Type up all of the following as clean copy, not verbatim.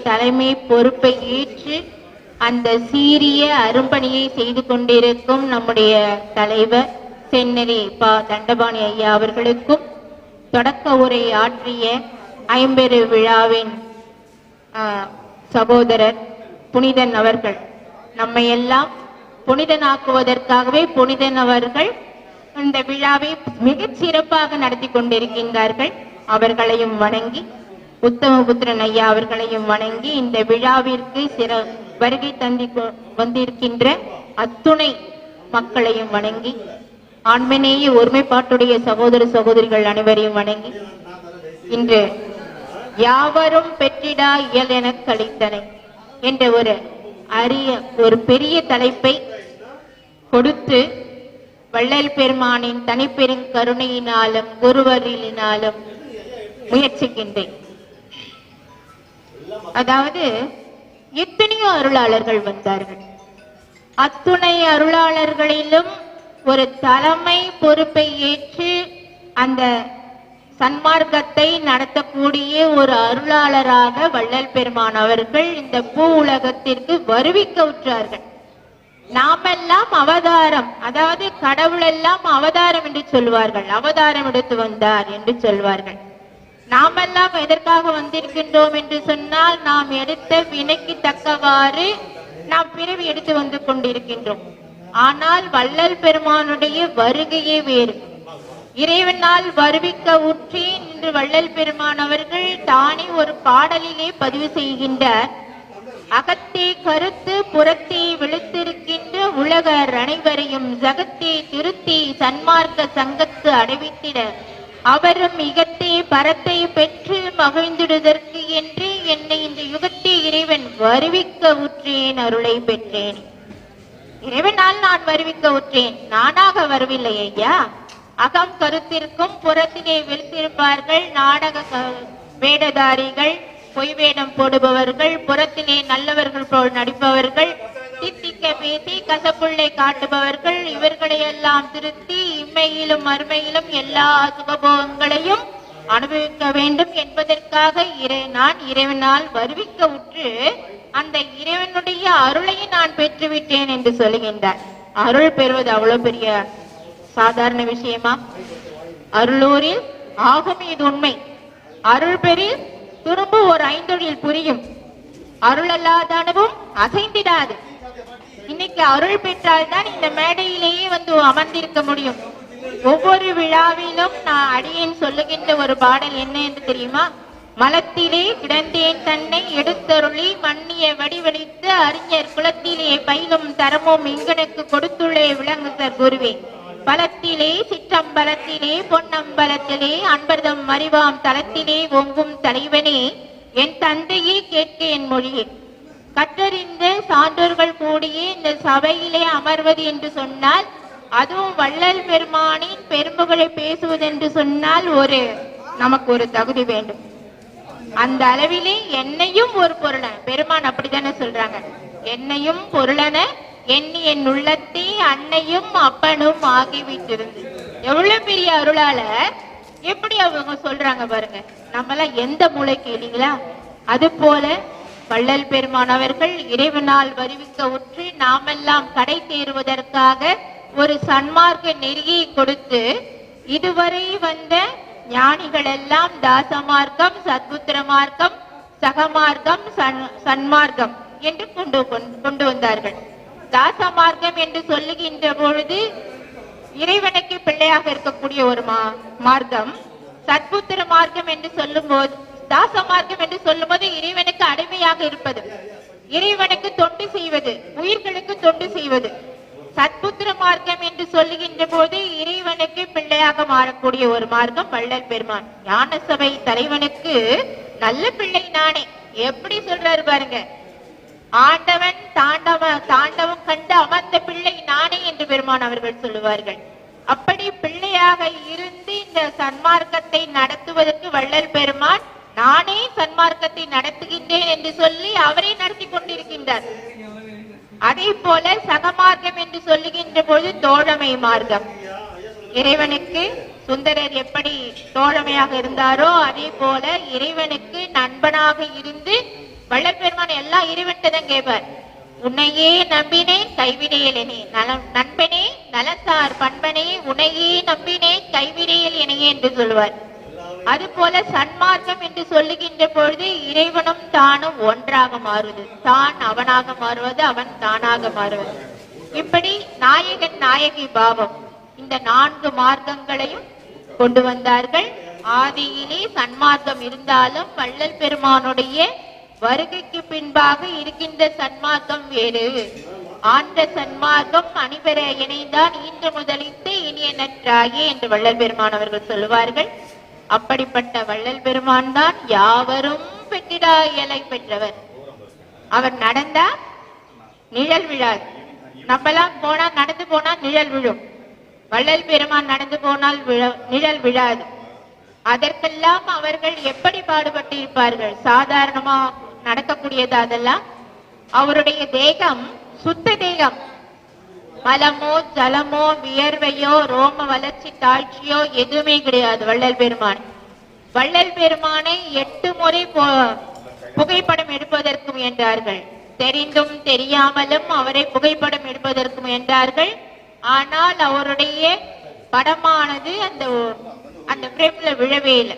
தலைமை பொறுப்பை ஏற்று அந்த சீரிய அரும்பணியை செய்து கொண்டிருக்கும் நம்முடைய தலைவர் செந்நெறி ப. தண்டபாணி ஐயா அவர்களுக்கும், தொடக்க உரை ஆற்றிய ஐம்பெரு விழாவின் சகோதரர் புனிதன் அவர்கள், நம்மை எல்லாம் புனிதனாக்குவதற்காகவே புனிதன் அவர்கள் இந்த விழாவை மிகச் சிறப்பாக நடத்தி கொண்டிருக்கின்றார்கள். அவர்களையும் வணங்கி, உத்தமபுத்திரன் ஐயா அவர்களையும் வணங்கி, இந்த விழாவிற்கு வருகை தந்தி வந்திருக்கின்ற அத்துணை மக்களையும் வணங்கி, ஆண்மநேய ஒருமைப்பாட்டுடைய சகோதர சகோதரிகள் அனைவரையும் வணங்கி, இன்று யாவரும் பெற்றிடா இயல் என கழித்தனை என்ற ஒரு பெரிய தலைப்பை கொடுத்து வள்ளல் பெருமானின் தனிப்பெரும் கருணையினாலும் குருவரினாலும் முயற்சிக்கின்றேன். அதாவது எத்தனையோ அருளாளர்கள் வந்தார்கள். அத்துணை அருளாளர்களிலும் ஒரு தலைமை பொறுப்பை ஏற்று அந்த சன்மார்க்கத்தை நடத்தக்கூடிய ஒரு அருளாளராக வள்ளல் பெருமான் அவர்கள் இந்த பூ உலகத்திற்கு வருவிக்க உற்றார்கள். நாமெல்லாம் அவதாரம், அதாவது கடவுள் எல்லாம் அவதாரம் என்று சொல்வார்கள், அவதாரம் எடுத்து வந்தார் என்று சொல்வார்கள். நாமெல்லாம் எதற்காக வந்திருக்கின்றோம் என்று சொன்னால், நாம் எடுத்த வினைக்கு தக்கவாறு நாம் பிறவி எடுத்து வந்து கொண்டிருக்கின்றோம். ஆனால் வள்ளல் பெருமானுடைய வருகையே வேறு. இறைவனால் வருவிக்க உற்றி இன்று வள்ளல் பெருமான் அவர்கள் தானே ஒரு பாடலிலே பதிவு செய்கின்றார். அகத்தே கருத்து புறத்தே விழுத்திருக்கின்ற உலகர் அனைவரையும் ஜகத்தே திருத்தி சன்மார்க்க சங்கத்து அடைவித்திட அவரும் இகத்தே பரத்தை பெற்று மகிழ்ந்திடுதற்கு என்று என்னை இந்த யுகத்தே இறைவன் வருவிக்க உற்றேன், அருளை பெற்றேன். இறைவனால் நான் வருவிக்க உற்றேன், நானாக வரவில்லை ஐயா. அகம் கருத்திற்கும் புறத்திலே விழுத்திருப்பார்கள் நாடக வேடதாரிகள், பொய் வேடம் போடுபவர்கள், புறத்திலே நல்லவர்கள் போல் நடிப்பவர்கள், தித்திக்க பேசி கசப்புள்ளை காட்டுபவர்கள், இவர்களை எல்லாம் திருத்தி இம்மையிலும் மறுமையிலும் எல்லா சுகபோகங்களையும் அனுபவிக்க வேண்டும் என்பதற்காக நான் இறைவனால் வருவிக்க உற்று அந்த இறைவனுடைய அருளை நான் பெற்றுவிட்டேன் என்று சொல்லுகின்றார். அருள் பெறுவது அவ்வளவு பெரிய சாதாரண விஷயமா? அருளூரில் ஆகும் இது உண்மை. அருள் பெறில் துரும்பு ஒரு ஐந்தொழில் புரியும். அருள் அல்லாத அனுபவம் அசைந்திடாது. இன்னைக்கு அருள் பெற்றால்தான் இந்த மேடையிலேயே வந்து அமர்ந்திருக்க முடியும். ஒவ்வொரு விழாவிலும் நான் அடியேன் சொல்லுகின்ற ஒரு பாடல் என்ன என்று தெரியுமா? மலத்திலே கிடந்தேன் தன்னை எடுத்தருளி மன்னிய வடிவழித்து அறிஞர் குலத்திலே பயிலும் தரமும் இங்கனுக்கு கொடுத்துள்ளே விளங்குதர் குருவே. பலத்திலே சிற்றம்பலத்திலே பொன்னம்பலத்திலே அன்பர்தம் அறிவாம் தலத்திலே ஓங்கும் தலைவனே, என் தந்தையே கேட்க என் மொழியே. கற்றறிந்த சான்றோர்கள் கூடிய இந்த சபையிலே அமர்வது என்று சொன்னால், அதுவும் வள்ளல் பெருமானின் பெரும்புகளை பேசுவது என்று சொன்னால் நமக்கு ஒரு தகுதி வேண்டும். அந்த அளவிலே என்னையும் ஒரு பொருளன, பெருமான் அப்படித்தானே சொல்றாங்க, என்னையும் பொருளன எண்ணி என் உள்ளத்தே அன்னையும் அப்பனும் ஆகிவிட்டிருந்து. எவ்வளவு பெரிய அருளாளர், எப்படி அவங்க சொல்றாங்க பாருங்க. நம்மளாம் எந்த மூளைக்கு இல்லைங்களா? அது போல வள்ளல் பெருமான் அவர்கள் இறைவனால் வருவிக்க உற்று நாமெல்லாம் கடை தேறுவதற்காக ஒரு சன்மார்க்க நெறியை கொடுத்து இதுவரை வந்த ஞானிகள் எல்லாம் தாசமார்க்கம், சத்புத்திர மார்க்கம், சகமார்க்கம், சன்மார்க்கம் என்று கொண்டு வந்தார்கள். தாச மார்க்கம் என்று சொல்லுகின்ற பொழுது இறைவனுக்கு பிள்ளையாக இருக்கக்கூடிய ஒரு மார்க்கம். சத்புத்திர மார்க்கம் என்று சொல்லும் போது, தாச மார்க்கம் என்று சொல்லும் போது இறைவனுக்கு அடிமையாக இருப்பது, இறைவனுக்கு தொண்டு செய்வது, உயிர்களுக்கு தொண்டு செய்வது. சத்புத்திர மார்க்கம் என்று சொல்லுகின்ற போது இறைவனுக்கு பிள்ளையாக மாறக்கூடிய ஒரு மார்க்கம் வள்ளல் பெருமான். ஞான சபை தலைவனுக்கு நல்ல பிள்ளை நானே. எப்படி சொல்றாரு பாருங்க, ஆண்டவன் தாண்டவம் கண்டு அமர்ந்த பிள்ளை நானே என்று பெருமான் அவர்கள் சொல்லுவார்கள். அப்படி பிள்ளையாக இருந்து இந்த சன்மார்க்கத்தை நடத்துவதற்கு வள்ளல் பெருமான் நானே சன்மார்க்கத்தை நடத்துகின்றேன் என்று சொல்லி அவரே நடத்தி கொண்டிருக்கின்றார். அதே போல சகமார்க்கம் என்று சொல்லுகின்ற பொழுது தோழமை மார்க்கம். இறைவனுக்கு சுந்தரர் எப்படி தோழமையாக இருந்தாரோ அதே போல இறைவனுக்கு நண்பனாக இருந்து வள்ளல் பெருமான் எல்லாம் இறைவன்தான் கேட்பார். உன்னையே நம்பினேன் கைவிடையில் என நண்பனே நலத்தார் பண்பனே உன்னையே நம்பினேன் கைவிடையில் எனையே என்று சொல்வார். அது போல சன்மார்க்கம் என்று சொல்லுகின்ற பொழுது இறைவனும் தானும் ஒன்றாக மாறுவது, தான் அவனாக மாறுவது, அவன் தானாக மாறுவது. இப்படி நாயகன் நாயகி பாவம் இந்த 4 மார்க்கங்களையும் கொண்டு வந்தார்கள். ஆதியிலே சன்மார்க்கம் இருந்தாலும் வள்ளல் பெருமானுடைய வருகைக்கு பின்பாக இருக்கின்ற சன்மார்க்கம் வேறு. ஆண்ட சன்மார்க்கம் அணிபெற இணைந்தான் இன்று முதலித்து இனிய நற்றாயே என்று வள்ளல் பெருமான் அவர்கள் சொல்லுவார்கள். அப்படிப்பட்ட வள்ளல் பெருமான் தான் யாவரும் பெற்றிடா இயலை பெற்றவர். அவர் நடந்தா நிழல் விழாது. நம்மெல்லாம் போனா நடந்து போனா நிழல் விழும். வள்ளல் பெருமான் நடந்து போனால் நிழல் விழாது. அதற்கெல்லாம் அவர்கள் எப்படி பாடுபட்டு இருப்பார்கள். சாதாரணமா நடக்கக்கூடியது அதெல்லாம். அவருடைய தேகம் சுத்த தேகம். மலமோ ஜலமோ வியர்வையோ ரோம வளர்ச்சி தாழ்ச்சியோ எதுவுமே கிடையாது வள்ளல் பெருமான். வள்ளல் பெருமானை 8 முறை புகைப்படம் எடுப்பதற்கு முயன்றார்கள். தெரிந்தும் தெரியாமலும் அவரை புகைப்படம் எடுப்பதற்கு முயன்றார்கள். ஆனால் அவருடைய படமானது அந்த பிரேம்ல விழவே இல்லை.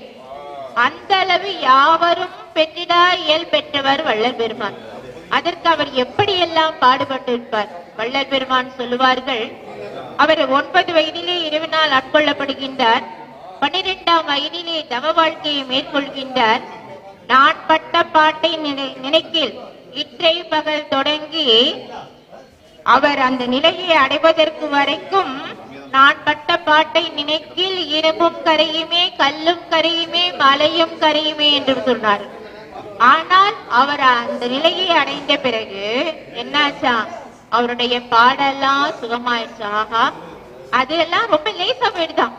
அந்த அளவு யாவரும் பெற்றிடா இயல் பெற்றவர் வள்ளல் பெருமான். அதற்கு அவர் எப்படி எல்லாம் பாடுபட்டிருப்பார். வள்ளல் பெருமான் சொல்லுவார்கள், அவர் 9 வயதிலே இறைவனால் ஆட்கொள்ளப்படுகின்றார். 12ஆம் வயதிலே தவ வாழ்க்கையை மேற்கொள்கின்றார். நான் பட்ட பாட்டை நினைக்கில் இற்றை பகல் தொடங்கி அவர் அந்த நிலையை அடைவதற்கு வரைக்கும் நான் பட்ட பாட்டை நினைக்கில் இரும்பும் கரையுமே கல்லும் கரையுமே மலையும் கரையுமே என்று சொன்னார். ஆனால் அவர் அந்த நிலையை அடைந்த பிறகு என்னாச்சா, அவருடைய பாடெல்லாம் சுகமாயிடுச்சாகா. அதெல்லாம் ரொம்ப லேசா போயிடுதான்.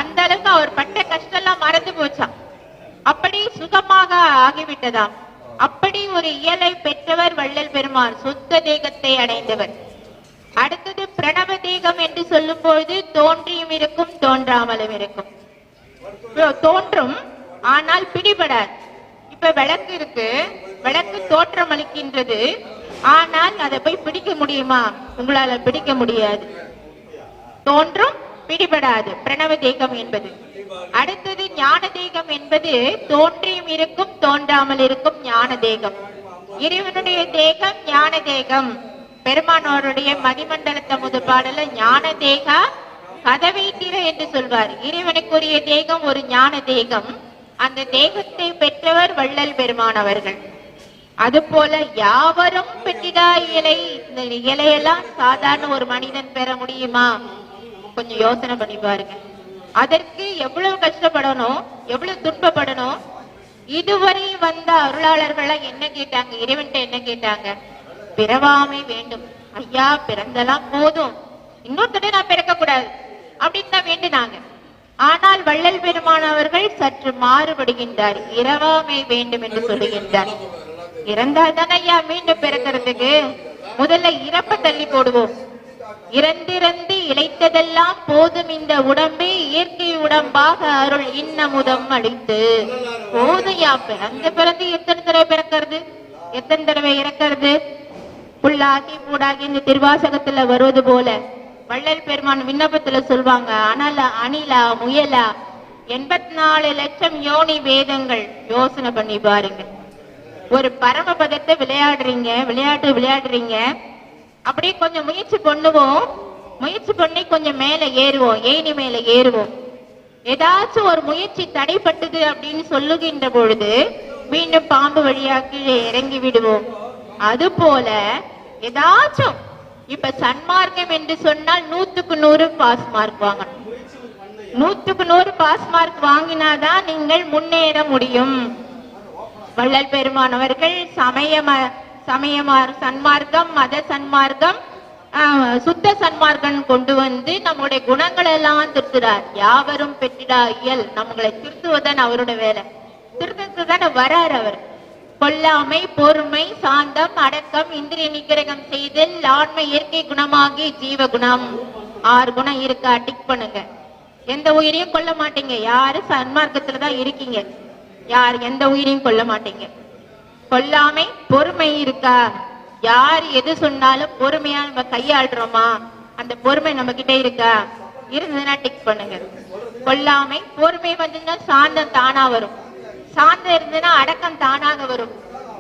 அந்த அளவுக்கு அவர் பட்ட கஷ்டம் எல்லாம் மறந்து போச்சாம். அப்படி சுகமாக ஆகிவிட்டதாம். அப்படி ஒரு இயலை பெற்றவர் வள்ளல் பெருமான். சுத்த தேகத்தை அடைந்தவர். அடுத்தது பிரணவ தேகம் என்று சொல்லும் பொழுது தோன்றியும் இருக்கும் தோன்றாமலும் இருக்கும். தோன்றும் ஆனால் பிடிபடாது. இப்ப விளக்கு இருக்கு, விளக்கு தோற்றம் அளிக்கின்றது. ஆனால் அதை போய் பிடிக்க முடியுமா? உங்களால பிடிக்க முடியாது. தோன்றும் பிடிபடாது பிரணவ தேகம் என்பது. அடுத்தது ஞான தேகம் என்பது தோன்றியும் இருக்கும் தோன்றாமல் இருக்கும் ஞான தேகம். இறைவனுடைய தேகம் ஞான தேகம். பெருமானோருடைய மதிமண்டலத்த முது பாடல ஞான தேகா கதவை திற என்று சொல்வார். இறைவனுக்குரிய தேகம் ஒரு ஞான தேகம். அந்த தேகத்தை பெற்றவர் வள்ளல் பெருமான் அவர்கள். அது போல யாவரும் பெற்றிடா இயலை. இந்த இயலையெல்லாம் சாதாரண ஒரு மனிதன் பெற முடியுமா? கொஞ்சம் யோசனை பண்ணி பாருங்க. அதற்கு எவ்வளவு கஷ்டப்படணும், எவ்வளவு துன்பப்படணும். இதுவரை வந்த அருளாளர்கள் என்ன கேட்டாங்க? இறைவன்ட்ட என்ன கேட்டாங்க? பிறவாமை வேண்டும். ஐயா பிறந்தெல்லாம் போதும், இன்னொருத்தட நான் பிறக்க கூடாது அப்படின்னு தான் வேண்டினாங்க. ஆனால் வள்ளல் பெருமான் அவர்கள் சற்று மாறுபடுகின்றார். இரவாமை வேண்டும் என்று சொல்லுகின்றார். இறந்தால் தானே ஐயா மீண்டும் பிறக்கிறதுக்கு, முதல்ல இறப்ப தள்ளி போடுவோம். இறந்திறந்து இழைத்ததெல்லாம் போதும் இந்த உடம்பை இயற்கை உடம்பாக அருள் இன்னமுதம் அளித்து போதையா. பிறந்து பிறந்து எத்தனை தடவை பிறக்கிறது, எத்தனை தடவை இறக்கிறது. புல்லாகி பூடாகி இந்த திருவாசகத்துல வருவது போல வள்ளல் பெருமான் விண்ணப்பத்துல சொல்வாங்க, அணிலா முயலா 84 லட்சம் யோனி வேதங்கள். யோசனை பண்ணி பாருங்க. ஒரு பரமபதத்தை விளையாடுறீங்க. அப்படியே கொஞ்சம் முயற்சி பண்ணுவோம், முயற்சி பண்ணி கொஞ்சம் மேல ஏறுவோம், ஏணி மேல ஏறுவோம். ஏதாச்சும் ஒரு முயற்சி தடைப்பட்டது அப்படின்னு சொல்லுகின்ற பொழுது மீண்டும் பாம்பு வழியா கீழே இறங்கி விடுவோம். அது போல ஏதாச்சும் இப்ப சன்மார்க்கம் என்று சொன்னால் 100க்கு 100 பாஸ் மார்க் வாங்கணும். 100க்கு 100 பாஸ் மார்க் வாங்கினாதான் நீங்கள் முன்னேற முடியும். வள்ளல் பெருமானவர்கள் சன்மார்க்கம், மத சன்மார்க்கம், சுத்த சன்மார்க்கம் கொண்டு வந்து நம்முடைய குணங்கள் எல்லாம் திருத்துறார். யாவரும் பெற்றிடா இயல். நம்மளை திருத்துவதன் அவருடைய வேலை. திருத்தத்துதான வரார் அவர். கொல்லாமை, பொறுமை, சாந்தம், அடக்கம், இந்திரிய நிகிரகம் செய்தல், ஆன்மை, இயற்கை குணமாகி ஜீவ குணம். 6 குணம் இருக்கா? டிக் பண்ணுங்க. எந்த உயிரையும் கொல்ல மாட்டீங்க. யாரு சன்மார்க்கத்துலதான் இருக்கீங்க. யார் எந்த உயிரையும் கொல்ல மாட்டீங்க. கொல்லாமை பொறுமை இருக்கா? யார் எது சொன்னாலும் பொறுமையா நம்ம கையாளுறோமா? அந்த பொறுமை நம்ம கிட்ட இருக்கா? இருந்ததுன்னா டிக் பண்ணுங்க. கொல்லாமை பொறுமை வந்ததுன்னா சாந்தம் தானா வரும். சாந்தம் இருந்ததுன்னா அடக்கம் தானாக வரும்.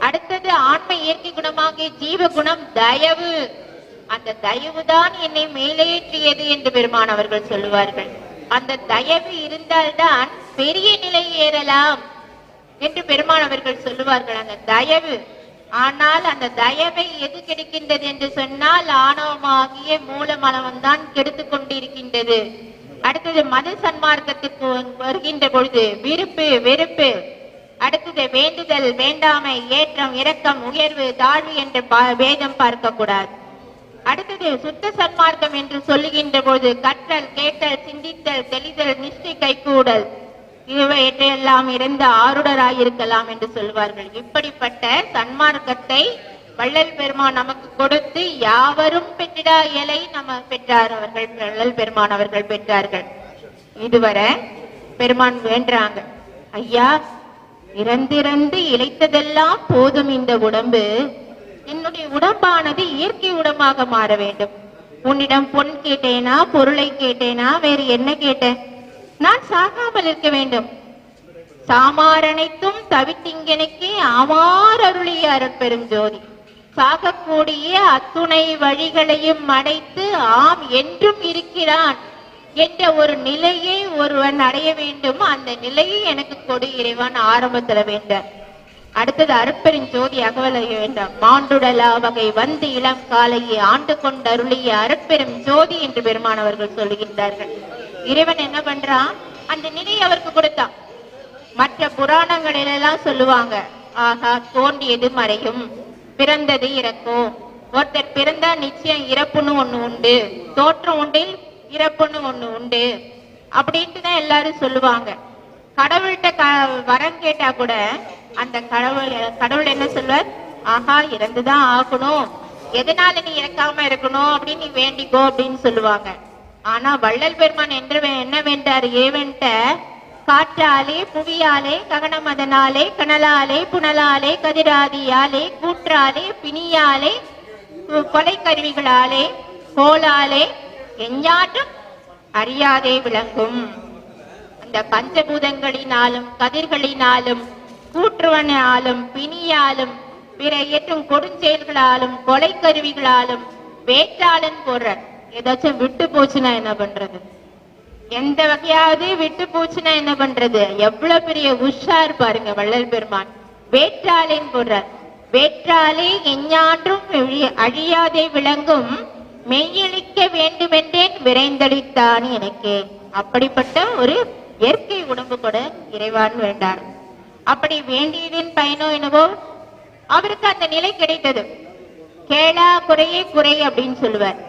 அடுத்தது ஆன்ம இயற்கை குணமாகிய ஜீவ குணம் தயவு. அந்த தயவு தான் என்னை மேலேற்றியது என்று பெருமான் அவர்கள் சொல்லுவார்கள். அந்த தயவு இருந்தால்தான் பெரிய நிலை ஏறலாம் என்று பெருமான் அவர்கள் சொல்லுவார்கள். அந்த தயவு. ஆனால் அந்த தயவை எது கெடுக்கின்றது என்று சொன்னால் ஆணவமாகிய மூலமனவன் தான் கெடுத்து கொண்டிருக்கின்றது. அடுத்தது மத சன்மார்க்கத்துக்கு வருகின்ற பொழுது விருப்பு வெறுப்பு, அடுத்தது வேண்டுதல் வேண்டாமை, ஏற்றம் இறக்கம், உயர்வு தாழ்வு என்று வேதம் பார்க்க கூடாது. அடுத்தது சுத்த சன்மார்க்கம் என்று சொல்லுகின்ற பொழுது கற்றல் கேட்டல் சிந்தித்தல் தெளிதல் நிஷ்டை கைகூடல், இவையெல்லாம் இருந்த ஆருடராயிருக்கலாம் என்று சொல்வார்கள். இப்படிப்பட்ட சன்மார்க்கத்தை வள்ளல் பெருமான் நமக்கு கொடுத்து யாவரும் பெற்றிடா இயலை நம்ம பெற்றார். அவர்கள் வள்ளல் பெருமான் அவர்கள் பெற்றார்கள். இதுவரை பெருமான் வேண்டாங்க, ஐயா இறந்திறந்து இழைத்ததெல்லாம் போதும், இந்த உடம்பு என்னுடைய உடம்பானது இயற்கை உடம்பாக மாற வேண்டும். உன்னிடம் பொன் கேட்டேனா, பொருளை கேட்டேனா, வேறு என்ன கேட்டேன்? நான் சாகாமல் இருக்க வேண்டும். சாமாரனைத்தும் தவித்திங்கனுக்கே ஆமார் அருளிய அருட்பெரும் ஜோதி. சாகக்கூடிய அத்துணை வழிகளையும் அடைத்து ஆம் என்றும் இருக்கிறான் என்ற ஒரு நிலையை ஒருவன் அடைய வேண்டும். அந்த நிலையை எனக்கு கொடு இறைவன் ஆரம்பத்துல வேண்டாம். அடுத்தது அருட்பெரும் ஜோதி அகவல வேண்டாம். மாண்டுடலா வகை வந்து இளம் காலையை ஆண்டு கொண்டு அருளிய அருட்பெரும் ஜோதி என்று பெருமானவர்கள் சொல்லுகின்றார்கள். இறைவன் என்ன பண்றான்? அந்த நிலையை அவருக்கு கொடுத்தான். மற்ற புராணங்களிலெல்லாம் சொல்லுவாங்க, ஆகா தோன்றியது மறையும், பிறந்தது இறக்கும். ஒருத்தர் பிறந்தா நிச்சயம் இறப்புன்னு ஒண்ணு உண்டு, தோற்றம் உண்டு இறப்புன்னு ஒண்ணு உண்டு அப்படின்ட்டு தான் எல்லாரும் சொல்லுவாங்க. கடவுள்கிட்ட வரம் கேட்டா கூட அந்த கடவுள் என்ன சொல்வார்? ஆஹா இறந்துதான் ஆகணும், எதனால நீ இறக்காம இருக்கணும் அப்படின்னு நீ வேண்டிக்கோ அப்படின்னு சொல்லுவாங்க. ஆனா வள்ளல் பெருமான் என்று என்ன வேண்டாரு? ஏவன்ட்ட காற்றாலே புவியாலே ககனமதனாலே கனலாலே புனலாலே கதிராதியாலே கூற்றாலே பிணியாலே கொலை கருவிகளாலே கோலாலே எஞ்ஞாற்றும் அறியாதே விளங்கும். அந்த பஞ்சபூதங்களினாலும் கதிர்களினாலும் கூற்றுவனாலும் பிணியாலும் பிற ஏற்றும் கொடுஞ்செயல்களாலும் கொலை கருவிகளாலும் வேற்றாளன் போடுற ஏதாச்சும் விட்டு போச்சுன்னா என்ன பண்றது? எந்த வகையாவது விட்டு போச்சுன்னா என்ன பண்றது? எவ்வளவு பெரிய உஷார் பாருங்க வள்ளல் பெருமான். வேற்றாளேன்னு போடுறார். வேற்றாலே எஞ்ஞான்றும் அழியாதே விளங்கும் மெய்யளிக்க வேண்டுமென்றேன் விரைந்தளித்தான் எனக்கே. அப்படிப்பட்ட ஒரு இயற்கை உடம்பு கூட இறைவான் வேண்டார். அப்படி வேண்டியதின் பயனோ என்னவோ அவருக்கு அந்த நிலை கிடைத்தது. கேளா குறையே குறை அப்படின்னு சொல்லுவார்.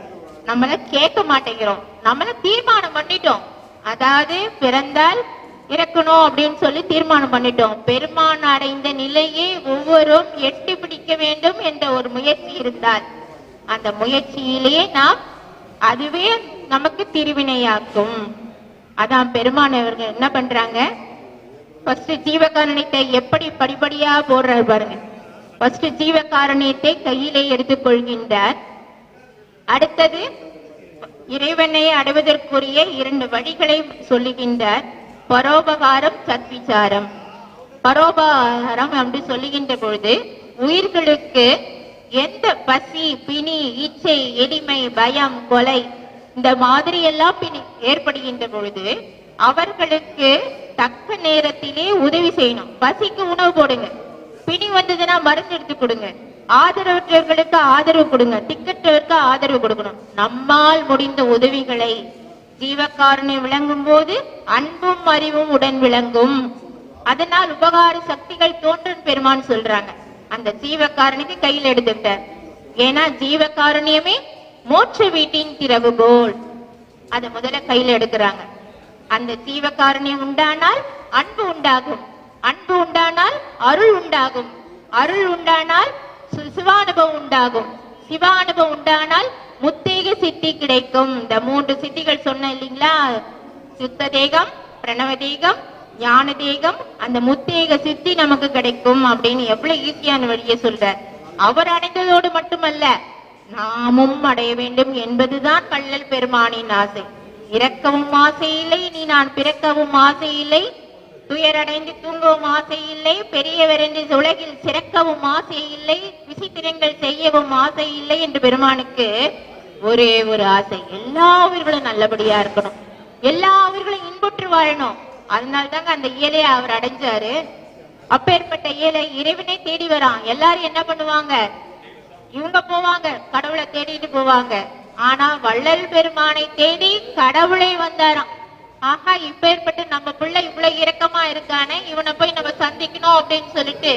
நம்மள கேட்க மாட்டேங்கிறோம், நம்மள தீர்மானம் பண்ணிட்டோம். அதாவது பிறந்தால் இறக்கணும் அப்படின்னு சொல்லி தீர்மானம் பண்ணிட்டோம். பெருமான் அடைந்த நிலையை ஒவ்வொருவரும் எட்டி பிடிக்க வேண்டும் என்ற ஒரு முயற்சி இருந்தால் அந்த முயற்சியிலேயே நாம் அதுவே நமக்கு திருவினையாக்கும். அதான் பெருமான் அவர்கள் என்ன பண்றாங்க? ஃபர்ஸ்ட் ஜீவகாரணியத்தை எப்படி படிப்படியா போடுறாரு பாருங்க. ஃபர்ஸ்ட் ஜீவகாரணியத்தை கையிலே எடுத்துக் கொள்கின்றார். அடுத்தது இறைவனை அடைவதற்குரிய 2 வழிகளை சொல்லுகின்றார். பரோபகாரம் சத்விசாரம். பரோபகாரம் அப்படி சொல்லுகின்ற பொழுது உயிர்களுக்கு எந்த பசி பிணி இச்சை எளிமை பயம் கொலை இந்த மாதிரி எல்லாம் ஏற்படுகின்ற பொழுது அவர்களுக்கு தக்க நேரத்திலே உதவி செய்யணும். பசிக்கு உணவு போடுங்க, பிணி வந்ததுன்னா மருந்து எடுத்து கொடுங்க, ஆதரவற்றவர்களுக்கு ஆதரவு கொடுங்க, திக்கற்றவருக்கு ஆதரவு கொடுக்கணும். நம்மால் முடிந்த உதவிகளை ஜீவகாருண்யம் விளங்கும் போது அன்பும் அறிவும் உடன் விளங்கும். அதனால் உபகார சக்திகள் தோன்றும் பெருமான் சொல்றாங்க. அந்த ஜீவகாரணிக்கு கையில் எடுத்துட்டார். ஏன்னா ஜீவகாருண்யமே மோட்ச வீட்டின் திறவுகோல். அதை முதல்ல கையில் எடுக்கிறாங்க. அந்த ஜீவகாருண்யம் உண்டானால் அன்பு உண்டாகும், அன்பு உண்டானால் அருள் உண்டாகும், அருள் உண்டானால் சிவானுபவம் உண்டாகும், சிவானுபவம் உண்டானால் முத்தேக சித்தி கிடைக்கும். இந்த 3 சித்திகள் சொன்ன இல்லைங்களா? சுத்த தேகம், பிரணவ தேகம், ஞான தேகம், அந்த முத்தேக சித்தி நமக்கு கிடைக்கும் அப்படின்னு எவ்வளவு ஈஸியான வழியை சொல்றார். அவர் அடைந்ததோடு மட்டுமல்ல, நாமும் அடைய வேண்டும் என்பதுதான் வள்ளல் பெருமானின் ஆசை. இறக்கவும் ஆசை இல்லை, நீ நான் பிறக்கவும் ஆசை இல்லை, துயரடைந்து தூங்கவும் ஆசை இல்லை, பெரியவர் என்று உலகில் சிறக்கவும் ஆசை இல்லை, விசித்திரங்கள் செய்யவும் ஆசை இல்லை என்று பெருமானுக்கு ஒரே ஒரு ஆசை, எல்லா உயிர்களும் நல்லபடியா இருக்கணும், எல்லா உயிர்களும் இன்புற்று வாழணும். அதனால்தாங்க அந்த இயலையை அவர் அடைஞ்சாரு. அப்பேற்பட்ட இயலை இறைவனை தேடி வரான். எல்லாரும் என்ன பண்ணுவாங்க, இவங்க போவாங்க கடவுளை தேடிட்டு போவாங்க. ஆனா வள்ளல் பெருமானை தேடி கடவுளை வந்தாராம். ஆஹா, இப்பேற்பட்டு நம்ம பிள்ளை இவ்வளவு இரக்கமா இருக்கானே, இவனை போய் நம்ம சந்திக்கணும் அப்படின்னு சொல்லிட்டு,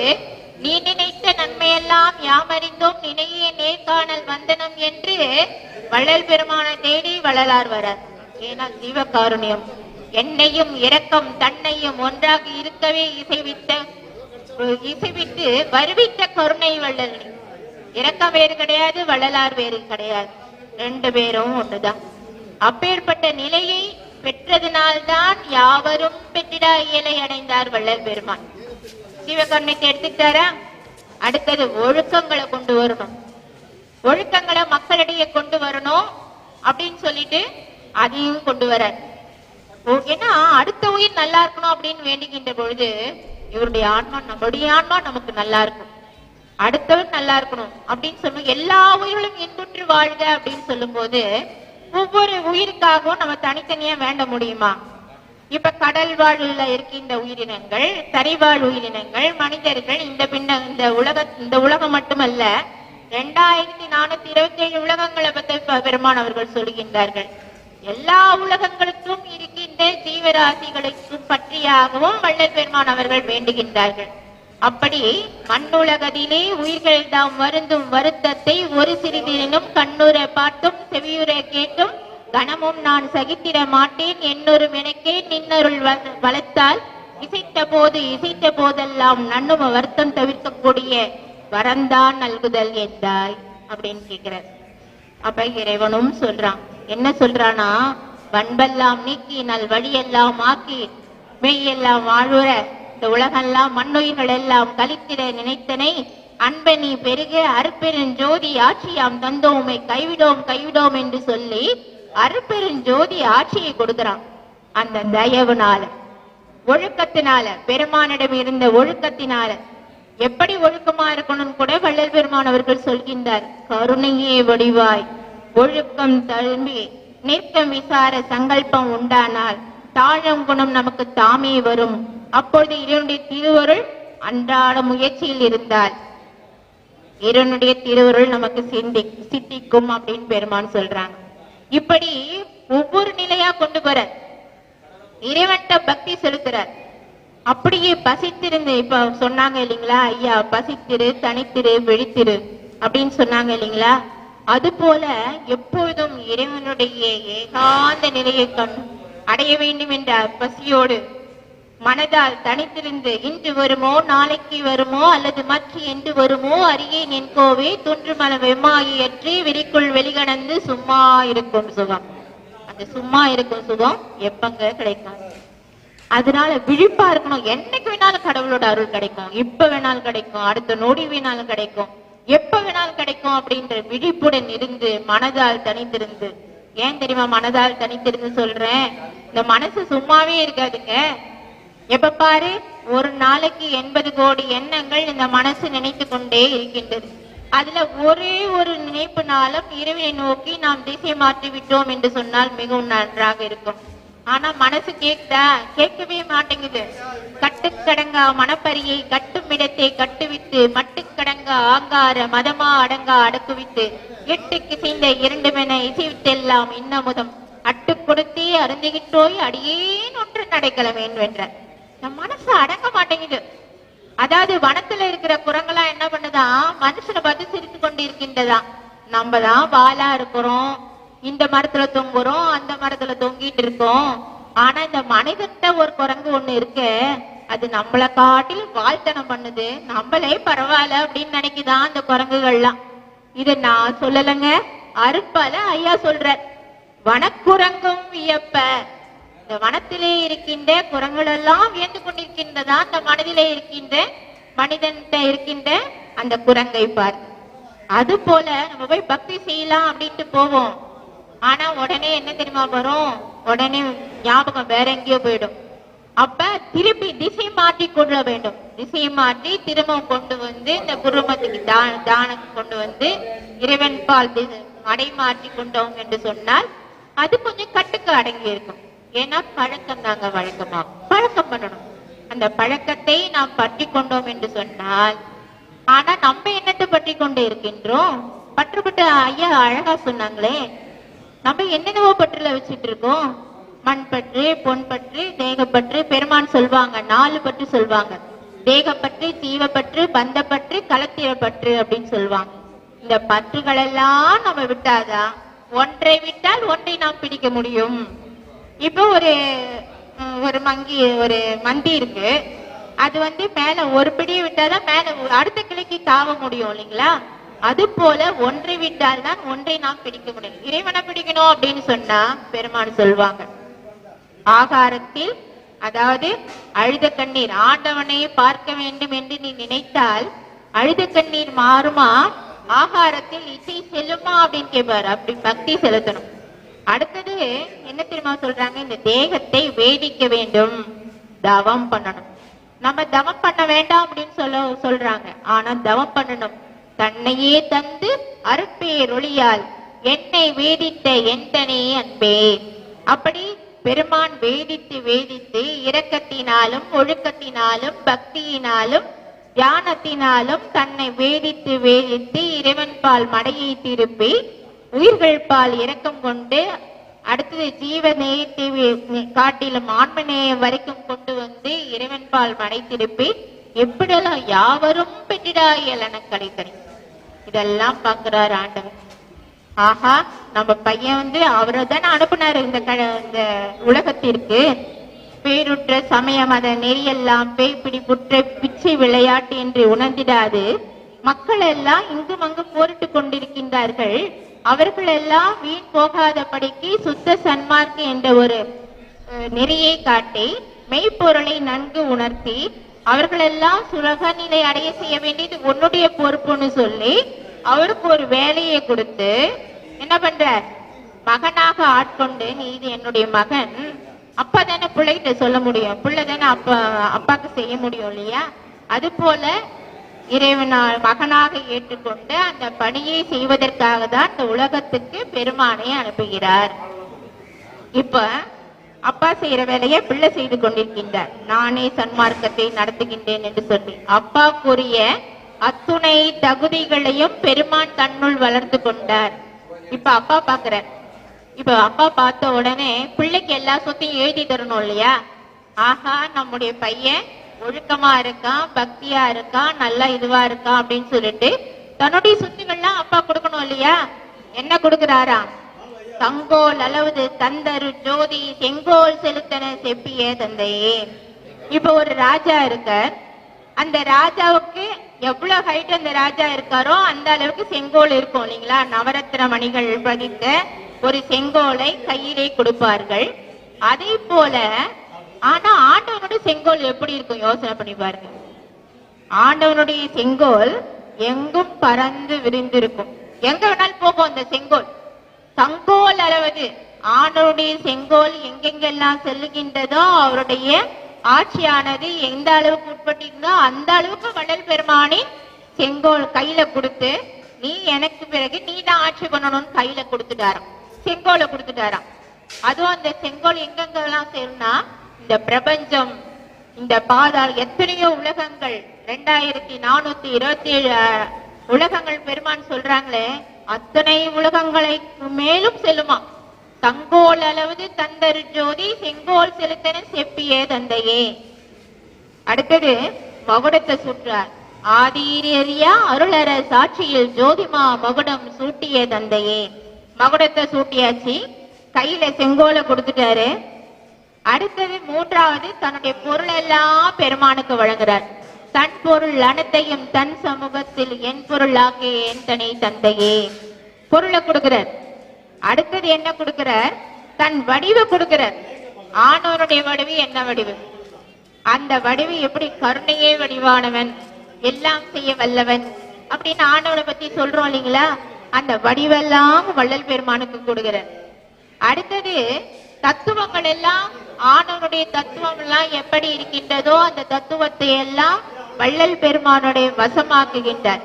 நீ நினைத்த நன்மையெல்லாம் யாமறிந்தோம் நினையே நேர்காணல் வந்தனம் என்று வள்ளல் பெருமானை தேடி வள்ளலார் வரார். ஏன்னா ஜீவகாருண்யம், என்னையும் இரக்கம் தன்னையும் ஒன்றாக இருக்கவே இசைவிட்டு வருவித்த கருணை வள்ளல். இரக்கம் வேறு கிடையாது, வள்ளலார் வேறு கிடையாது, ரெண்டு பேரும் ஒன்றுதான். அப்பேற்பட்ட நிலையை பெற்றதினால்தான் யாவரும் பெற்றிடா இயலை அடைந்தார் வள்ளல் பெருமான். சிவகருணைக்கு எடுத்துக்கிட்டாரா? அடுத்தது ஒழுக்கங்களை கொண்டு வரணும், ஒழுக்கங்களை மக்களிடையே கொண்டு வரணும் அப்படின்னு சொல்லிட்டு அதையும் கொண்டு வர. ஏன்னா அடுத்த உயிர் நல்லா இருக்கணும் அப்படின்னு வேண்டிக்கின்ற பொழுது இவருடைய ஆன்மா, நம்மளுடைய ஆன்மா நமக்கு நல்லா இருக்கும், அடுத்தவன் நல்லா இருக்கணும் அப்படின்னு சொல்லுவோம். எல்லா உயிர்களும் இன்புற்று வாழ்க அப்படின்னு சொல்லும் போது ஒவ்வொரு உயிருக்காகவும் நம்ம தனித்தனியா வேண்ட முடியுமா? இப்ப கடல் வாழ்ல இருக்கின்ற உயிரினங்கள், தரைவாழ் உயிரினங்கள், மனிதர்கள், இந்த உலகம் மட்டுமல்ல 2427 உலகங்களை பற்றி பெருமான் அவர்கள் சொல்கின்றார்கள். எல்லா உலகங்களுக்கும் இருக்கின்ற ஜீவராசிகளுக்கும் பற்றியாகவும் வள்ளல் பெருமான் அவர்கள் வேண்டுகின்றார்கள். அப்படி மண்ணுலகத்திலே உயிர்கள் தாம் வருந்தும் வருத்தத்தை ஒரு சிறிதினும் கண்ணுற பார்த்தும் செவியுற கேட்டும் கணமும் நான் சகித்திட மாட்டேன், என்னொரு மெனக்கே நின்னருள் வளர்த்தால் இசைத்த போதெல்லாம் நன்னும் வருத்தம் தவிர்க்கக்கூடிய வரந்தான் நல்குதல் என்றாய் அப்படின்னு கேட்கிறார். அப்ப இறைவனும் சொல்றான், என்ன சொல்றானா, பண்பெல்லாம் நீக்கி நல் வழியெல்லாம் ஆக்கி மெய்யெல்லாம் வாழுற இந்த உலகெல்லாம் மண்ணுயிர்கள் எல்லாம் கலித்திட நினைத்தனை அன்பை நீ பெருக அருப்பெருஞ்சோதி ஆட்சியாம் தந்தோமை கைவிடோம் என்று சொல்லி அருப்பெருஞ்சோதி ஆட்சியை கொடுக்கிறான். அந்த தயவுனால, ஒழுக்கத்தினால, பெருமானிடம் இருந்த ஒழுக்கத்தினால, எப்படி ஒழுக்கமா இருக்கணும் கூட வள்ளல் பெருமான் அவர்கள் சொல்கின்றார். கருணையே வடிவாய் ஒழுக்கம் தழும்பி நிற்கம் விசார சங்கல்பம் உண்டானால் தாழம் குணம் நமக்கு தாமே வரும். அப்பொழுது இறைவனுடைய திருவருள் அன்றாட முயற்சியில் இருந்தால் இறைவனுடைய திருவருள் நமக்கு சித்திக்கும் அப்படின்னு பெருமான் சொல்றாங்க. இப்படி ஒவ்வொரு நிலையா கொண்டு போற இறைவன்ட்ட பக்தி செலுத்துறார். அப்படியே பசித்திருந்து, இப்ப சொன்னாங்க இல்லைங்களா ஐயா, பசித்திரு தனித்திரு விழித்திரு அப்படின்னு சொன்னாங்க இல்லைங்களா, அது போல எப்பொழுதும் இறைவனுடைய ஏகாந்த நிலையை அடைய வேண்டும் என்ற பசியோடு மனதால் தனித்திருந்து இன்று வருமோ நாளைக்கு வருமோ அல்லது மற்ற என்று வருமோ அறியேன் என் கோவே துன்றுமல வெம்மாயியற்றி விரிக்குள் வெளிகடந்து சும்மா இருக்கும் சுகம். அந்த சும்மா இருக்கும் சுகம் எப்பங்க கிடைக்கும்? அதனால விழிப்பா இருக்கணும். என்னைக்கு வேணாலும் கடவுளோட அருள் கிடைக்கும், இப்ப வேணாலும் கிடைக்கும், அடுத்த நொடி வேணாலும் கிடைக்கும், எப்ப வேணாலும் கிடைக்கும் அப்படின்ற விழிப்புடன் இருந்து மனதால் தனித்திருந்து. ஏன் தெரியுமா மனதால் தனித்திருந்து சொல்றேன்? இந்த மனசு சும்மாவே இருக்காதுங்க. எப்ப பாரு ஒரு நாளைக்கு 80 கோடி எண்ணங்கள் இந்த மனசு நினைத்து கொண்டே இருக்கின்றது. அதுல ஒரே ஒரு நினைப்புனாலும் இறைவனை நோக்கி நாம் திசை மாற்றி விட்டோம் என்று சொன்னால் மிகவும் நன்றாக இருக்கும். ஆனா மனசு கேட்குதா? கேட்கவே மாட்டேங்குது. கட்டுக்கடங்கா மனப்பரியை கட்டும் இடத்தை கட்டுவித்து மட்டுக்கடங்கா ஆங்கார மதமா அடங்கா அடக்குவித்து எட்டுக்கு செய்த 2 மென இசைவித்தெல்லாம் இன்னமுதம் அட்டு கொடுத்தே அருந்துகிட்டோய் அடியேன் ஒன்று நடக்கல வேண்டும் என்ற நம் மனசு அடங்க மாட்டேங்குது. அதாவது வனத்துல இருக்கிற குரங்கெல்லாம் என்ன பண்ணுதான், மனுஷனை பார்த்து சிரித்து கொண்டு இருக்கின்றதான். நம்ம தான் வாலா இருக்கிறோம், இந்த மரத்துல தொங்குறோம், அந்த மரத்துல தொங்கிட்டு இருக்கோம். ஆனா இந்த மனிதர்கிட்ட ஒரு குரங்கு ஒண்ணு இருக்கு, அது நம்மளை காட்டில் வாழ்த்தனம் பண்ணுது, நம்மளே பரவாயில்ல அப்படின்னு நினைக்குதான் அந்த குரங்குகள்லாம். இது நான் சொல்லலைங்க, அருப்பால ஐயா சொல்ற. வனக்குரங்கும் வியப்ப இந்த வனத்திலே இருக்கின்ற குரங்குகள் எல்லாம் வியந்து கொண்டிருக்கின்றதா அந்த மனதிலே இருக்கின்ற மனிதன்கிட்ட இருக்கின்ற அந்த குரங்கை பார்த்து. அது போல நம்ம போய் பக்தி செய்யலாம் அப்படின்ட்டு போவோம். ஆனா உடனே என்ன தெரியுமா வரும்? உடனே ஞாபகம் வேற எங்கேயோ போயிடும். அப்ப திருப்பி திசை மாற்றி கொள்ள வேண்டும். திசையை மாற்றி திரும்ப கொண்டு வந்து இந்த குடும்பத்துக்கு தானம் கொண்டு வந்து இறைவன் பால் அடை மாற்றி கொண்டோம் என்று சொன்னால் அது கொஞ்சம் கட்டுக்கு அடங்கி இருக்கும். ஏன்னா பழக்கம் தாங்க வழக்கமாகும். பழக்கம் பண்ணணும். அந்த பழக்கத்தை நாம் பற்றி கொண்டோம் என்று சொன்னால், ஆனா நம்ம என்னத்தை பற்றி கொண்டு இருக்கின்றோம்? பற்றுப்பட்ட ஐயா அழகா சொன்னாங்களே, நம்ம என்னென்னவோ பற்றுல வச்சுட்டு இருக்கோம். மண் பற்று, பொன் பற்று, தேகப்பற்று. பெருமான் சொல்வாங்க 4 பற்று சொல்வாங்க. தேகப்பற்று, ஜீவப்பற்று, பந்தப்பற்று, களத்திரப்பற்று அப்படின்னு சொல்லுவாங்க. இந்த பற்றுகள் எல்லாம் நம்ம விட்டாதான், ஒன்றை விட்டால் ஒன்றை நாம் பிடிக்க முடியும். இப்போ ஒரு மந்தி இருக்கு. அது மேல ஒரு பிடியை விட்டாதான் மேல அடுத்த கிளைக்கு தாவ முடியும் இல்லைங்களா? அது போல ஒன்றை விட்டால் தான் ஒன்றை நாம் பிடிக்க முடியும். இறைவனை பிடிக்கணும் அப்படின்னு சொன்னா பெருமான் சொல்வாங்க, ஆகாரத்தில், அதாவது அழுத கண்ணீர், ஆண்டவனை பார்க்க வேண்டும் என்று நீ நினைத்தால் அழுத கண்ணீர் மாறுமா, ஆகாரத்தில் இசை செல்லுமா அப்படின்னு கேட்பாரு. அப்படி பக்தி செலுத்தணும். அடுத்தது என்ன தெரியுமா சொல்றாங்க? இந்த தேகத்தை வேதிக்க வேண்டும், தவம் பண்ணணும். நம்ம தவம் பண்ண வேண்டாம் அப்படின்னு சொல்றாங்க. ஆனா தவம் பண்ணணும். தன்னையே தந்து அருட்பேரொளியால் என்னை வேதித்த எந்தனே அன்பே. அப்படி பெருமான் வேதித்து வேதித்து இரக்கத்தினாலும் ஒழுக்கத்தினாலும் பக்தியினாலும் தியானத்தினாலும் தன்னை வேதித்து வேதித்து இறைவன் பால் மடையை திருப்பி உயிர்கள் பால் இரக்கம் கொண்டு அடுத்தது ஜீவ நேயத்தை காட்டிலும் ஆன்ம நேயம் வரைக்கும் கொண்டு வந்து இறைவன் பால் மடை திருப்பி எப்படியெல்லாம் யாவரும் பெற்றிடா இயலன கலைக்கணி. இதெல்லாம் பாக்குறாரு ஆண்டவர். ஆஹா, நம்ம பையன் அவரை தானே அனுப்புனாரு இந்த உலகத்திற்கு. பேருற்ற சமய மத நெறியெல்லாம் பேய்பிடி புற்ற பிச்சை விளையாட்டு என்று உணர்ந்திடாது மக்கள் எல்லாம் இங்கும் அங்கும் போரிட்டு கொண்டிருக்கின்றார்கள். அவர்கள் எல்லாம் வீண் போகாதபடிக்கு சுத்த சன்மார்க்கு என்ற ஒரு நெறியை காட்டி மெய்ப்பொருளை நன்கு உணர்த்தி அவர்களெல்லாம் சுலக நிலை அடைய செய்ய வேண்டியது உன்னுடைய பொறுப்புன்னு சொல்லி அவருக்கு ஒரு வேலையை கொடுத்து என்ன பண்ற, மகனாக ஆட்கொண்டு, நீ இது என்னுடைய மகன், அப்பா தானே பிள்ளைகிட்ட சொல்ல முடியும், பிள்ளை தானே அப்பாக்கு செய்ய முடியும் இல்லையா? அது போல இறைவனால் மகனாக ஏற்றுக்கொண்டு அந்த பணியை செய்வதற்காக தான் இந்த உலகத்துக்கு பெருமானை அனுப்புகிறார். இப்ப அப்பா செய்யற வேலையை பிள்ளை செய்து கொண்டிருக்கின்றார். நானே சன்மார்க்கத்தை நடத்துகின்றேன் என்று சொல்லி அப்பா கூறிய அத்துணை தகுதிகளையும் பெருமான் தன்னுள் வளர்த்து கொண்டார். இப்ப அப்பா பாக்குறார். இப்ப அப்பா பார்த்த உடனே பிள்ளைக்கு எல்லா சொத்தையும் எழுதி தரணும் இல்லையா? ஆஹா, நம்முடைய பையன் ஒழுக்கமா இருக்கான், பக்தியா இருக்கான், நல்லா இதுவா இருக்கான் அப்படின்னு சொல்லிட்டு தன்னுடைய சொத்துக்கள்லாம் அப்பா கொடுக்கணும் இல்லையா? என்ன கொடுக்கிறாரா? தங்கோல் அளவுது தந்தரு ஜோதி செங்கோல் செலுத்தன செப்பிய தந்தையே. இப்ப ஒரு ராஜா இருக்க, அந்த ராஜாவுக்கு எவ்வளவு ஹைட் அந்த ராஜா இருக்காரோ அந்த அளவுக்கு செங்கோல் இருக்கும் இல்லைங்களா? நவரத்ன மணிகள் பதித்த ஒரு செங்கோலை கையிலே கொடுப்பார்கள். அதே போல ஆனா ஆண்டவனுடைய செங்கோல் எப்படி இருக்கும் யோசனை பண்ணி பாருங்க. ஆண்டவனுடைய செங்கோல் எங்கும் பறந்து விரிந்திருக்கும், எங்க வேணாலும் போகும் அந்த செங்கோல். தங்கோல் அளவது ஆண்டவனுடைய செங்கோல் எங்கெங்கெல்லாம் செல்லுகின்றதோ அவருடைய ஆட்சியானது எந்த அளவுக்கு உட்பட்டிருந்தோ அந்த அளவுக்கு வள்ளல் பெருமானின் செங்கோல் கையில கொடுத்து, நீ எனக்கு பிறகு நீ தான் ஆட்சி பண்ணணும்னு கையில கொடுத்துட்டாராம், செங்கோலை கொடுத்துட்டாராம். அதுவும் அந்த செங்கோல் எங்கெங்கெல்லாம் சேரும்னா இந்த பிரபஞ்சம், இந்த பாதாள், எத்தனையோ உலகங்கள், 2427 உலகங்கள் பெருமான் சொல்றாங்களே, அத்தனை உலகங்களை மேலும் செல்லுமா. தங்கோல் அளவது தந்தரு ஜோதி செங்கோல் செலுத்தன செப்பிய தந்தையே. அடுத்தது மகுடத்தை சுற்றார். ஆதீரியா அருளர சாட்சியில் ஜோதிமா மகுடம் சூட்டிய தந்தையே. மகுடத்தை சூட்டியாச்சு, கையில செங்கோலை கொடுத்துட்டாரு. அடுத்தது மூன்றாவது தன்னுடைய பொருள் எல்லாம் பெருமானுக்கு வழங்குறார். தன் பொருள் அனைத்தையும் தன் சமூகத்தில் என் பொருள் ஆகிய என் தனி தந்தையே. பொருளை கொடுக்கிறார். அடுத்தது என்ன கொடுக்கிறார்? தன் வடிவ கொடுக்கிறார். ஆண்டவனுடைய வடிவு என்ன வடிவு? அந்த வடிவு எப்படி? கருணையே வடிவானவன், எல்லாம் செய்ய வல்லவன் அப்படின்னு ஆண்டவனை பத்தி சொல்றோம் இல்லைங்களா? அந்த வடிவெல்லாம் வள்ளல் பெருமானுக்கு கொடுக்கிற. அடுத்தது தத்துவங்கள் எல்லாம், ஆண்டவனுடைய தத்துவம் எல்லாம் எப்படி இருக்கின்றதோ அந்த தத்துவத்தை எல்லாம் வள்ளல் பெருமானுடைய வசமாக்குகின்றார்.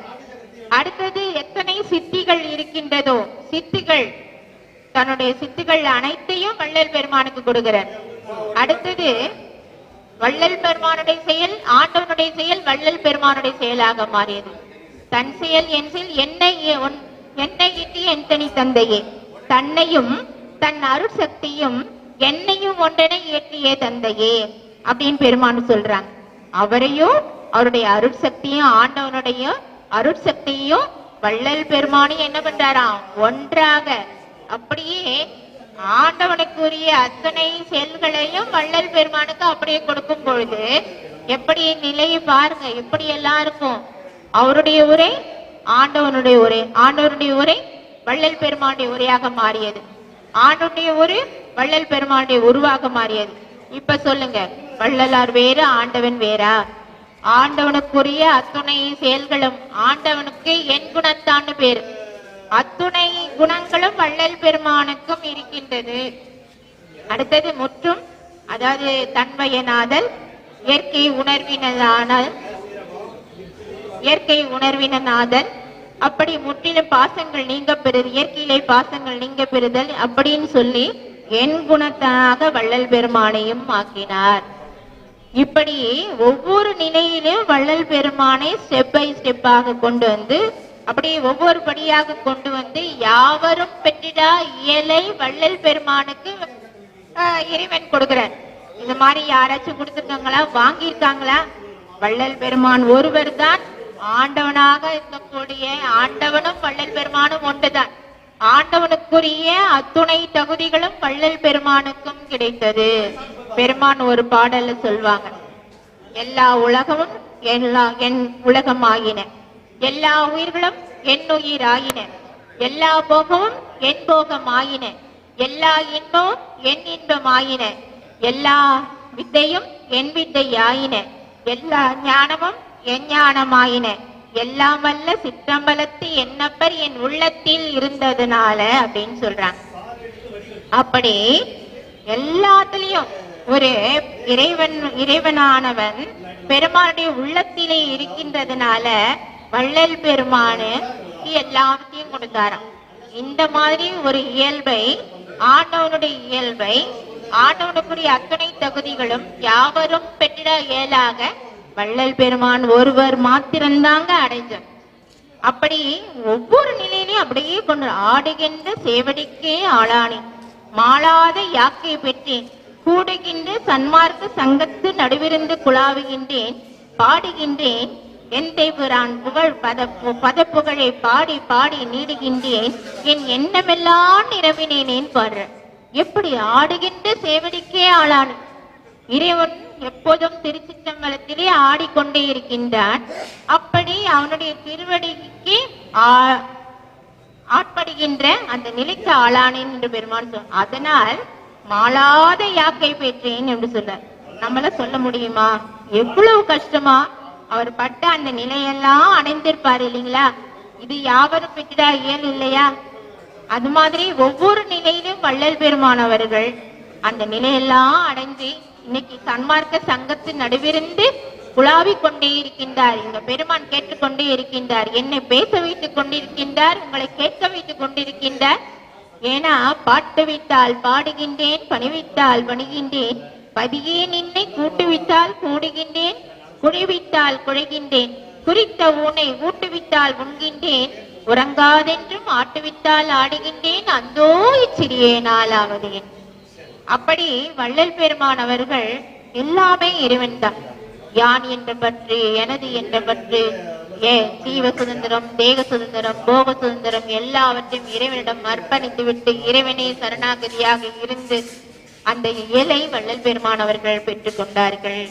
அடுத்தது எத்தனை சித்திகள் இருக்கின்றதோ சித்திகள், தன்னுடைய சித்திகள் அனைத்தையும் வள்ளல் பெருமானுக்கு கொடுக்கிறார். அடுத்தது வள்ளல் பெருமானுடைய செயல், ஆண்டவனுடைய செயல் வள்ளல் பெருமானுடைய செயலாக மாறியது. தன் செயல் என் செயல், என்னை இட்டு என் தனி தந்தையே, தன்னையும் தன் அருட்சக்தியும் என்னையும் ஒன்றனை இயற்றிய தந்தையே அப்படின்னு பெருமான் சொல்றாங்க. அவரையும் அவருடைய அருட்சக்தியும், ஆண்டவனுடைய அருட்சக்தியும் வள்ளல் பெருமானும் என்ன பண்றாராம்? ஒன்றாக. அப்படியே ஆண்டவனுக்குரிய அத்தனை செயல்களையும் வள்ளல் பெருமானுக்கு அப்படியே கொடுக்கும் பொழுது எப்படி நிலையை பாருங்க, எப்படி எல்லாம் இருக்கும். அவருடைய உரை ஆண்டவனுடைய உரை, ஆண்டவனுடைய உரை வள்ளல் பெருமானுடைய உரையாக மாறியது, ஆண்டவனுடைய உரை வள்ளல் பெருமானுடைய உருவாக மாறியது. இப்ப சொல்லுங்க, வள்ளலார் வேறு ஆண்டவன் வேறா? ஆண்டவனுக்குரிய அத்துணை செயல்களும், ஆண்டவனுக்கு என் குணத்தான்னு பேரு, அத்துணை குணங்களும் வள்ளல் பெருமானுக்கும் இருக்கின்றது. அடுத்தது முற்றும், அதாவது தன்மையனாதல், இயற்கை உணர்வினாதல், இயற்கை உணர்வினாதல், அப்படி முற்றிலும் பாசங்கள் நீங்க பெறுதல், இயற்கையிலே பாசங்கள் நீங்க பெறுதல் அப்படின்னு சொல்லி என் குணத்தாக வள்ளல் பெருமானையும் ஆக்கினார். இப்படி ஒவ்வொரு நிலையிலும் வள்ளல் பெருமானை ஸ்டெப் பை ஸ்டெப்பாக கொண்டு வந்து, அப்படியே ஒவ்வொரு படியாக கொண்டு வந்து யாவரும் பெற்றிடா இயலை வள்ளல் பெருமானுக்கு இறைவன் கொடுக்கிறார். இந்த மாதிரி யாராச்சும் கொடுத்திருக்காங்களா? வாங்கியிருக்காங்களா? வள்ளல் பெருமான் ஒருவர் தான் ஆண்டவனாக இருக்கக்கூடிய, ஆண்டவனும் வள்ளல் பெருமானும் ஒன்றுதான். ஆண்டவனுக்குரிய அத்துணை தகுதிகளும் வள்ளல் பெருமானுக்கும் கிடைத்தது. பெருமான் ஒரு பாடல்ல சொல்வாங்க, எல்லா உலகமும் என் உலகம் ஆயின, எல்லா உயிர்களும் என் உயிர் ஆயின, எல்லா போகமும் என் போகம் ஆயின, எல்லா இன்பமும் என் இன்பம் ஆயின, எல்லா வித்தையும் என் வித்தை ஆயின, எல்லா ஞானமும் என் ஞானமாயின, எல்லாமல்ல சிற்றம்பலத்து என்னப்பர் என் உள்ளத்தில் இருந்ததுனால அப்படின்னு சொல்றாங்க. அப்படி எல்லாத்திலையும் ஒரு இறைவனானவன் பெருமானுடைய உள்ளத்திலே இருக்கின்றதுனால வள்ளல் பெருமானு எல்லாத்தையும் கொடுத்தாராம். இந்த மாதிரி ஒரு இயல்பை, ஆண்டவனுடைய இயல்பை, ஆண்டவனுக்குரிய அத்தனை தகுதிகளும் யாவரும் பெற்றிட இயலாக வள்ளல் பெருமான் ஒருவர் மாத்திரந்தாங்க அடைஞ்சார். அப்படி ஒவ்வொரு நிலையிலையும் அப்படியே கொண்டு ஆடுகின்ற சேவடிக்கே ஆளானே, மாளாத யாக்கை பெற்றேன், கூடுகின்ற சன்மார்க்க சங்கத்து நடுவிருந்து குழாவுகின்றேன், பாடுகின்றேன் என் தேவரான் புகழ் பதப்புகழை பாடி பாடி நீடுகின்றேன், என் எண்ணமெல்லாம் நிரம்பினேன் பாடுற. எப்படி ஆடுகின்ற சேவடிக்கே ஆளான இறைவன் எப்போதும் திருச்சிற்றம்பலத்திலே ஆடிக்கொண்டே இருக்கின்றான். அப்படி அவனுடைய திருவடிக்கு ஆட்படுகின்ற அந்த நிலைக்கு ஆளானேன் என்று பெருமான் சொல். அதனால் மாளாத யாக்கை பெற்றேன் என்று சொல்ல நம்மள சொல்ல முடியுமா? எவ்வளவு கஷ்டமா அவர் பட்ட அந்த நிலையெல்லாம் அடைந்திருப்பாரு இல்லைங்களா? இது யாவரும் பெற்றா இயல் இல்லையா? அது மாதிரி ஒவ்வொரு நிலையிலும் வள்ளல் பெருமானவர்கள் அந்த நிலையெல்லாம் அடைஞ்சு இன்னைக்கு சன்மார்க்க சங்கத்தின் நடுவிருந்து குழாவிக் கொண்டே இருக்கின்றார். இந்த பெருமான் கேட்டுக்கொண்டே இருக்கின்றார், என்னை பேச வைத்துக் கொண்டிருக்கின்றார், உங்களை கேட்க வைத்துக் கொண்டிருக்கின்றார். ஏன்னா பாட்டு வைத்தால் பாடுகின்றேன், பணிவித்தால் பணிகின்றேன், பதியே நின்னை கூட்டுவித்தால் கூடுகின்றேன், குழிவித்தால் குழைகின்றேன், குறித்த ஊனை ஊட்டுவித்தால் உண்கின்றேன், உறங்காதென்றும் ஆட்டுவித்தால் ஆடுகின்றேன், அந்தோ இச்சிறியேனாலாவது. அப்படி வள்ளல் பெருமான் அவர்கள் எல்லாமே இறைவன் தான். யான் என்ற பற்று, எனது என்ற பற்று, ஜீவ சுதந்திரம், தேக சுதந்திரம், போக சுதந்திரம் எல்லாவற்றையும் இறைவனிடம் அர்ப்பணித்து விட்டு இறைவனே சரணாகதியாக இருந்து அந்த இயலை வள்ளல் பெருமான் அவர்கள் பெற்றுக் கொண்டார்கள்.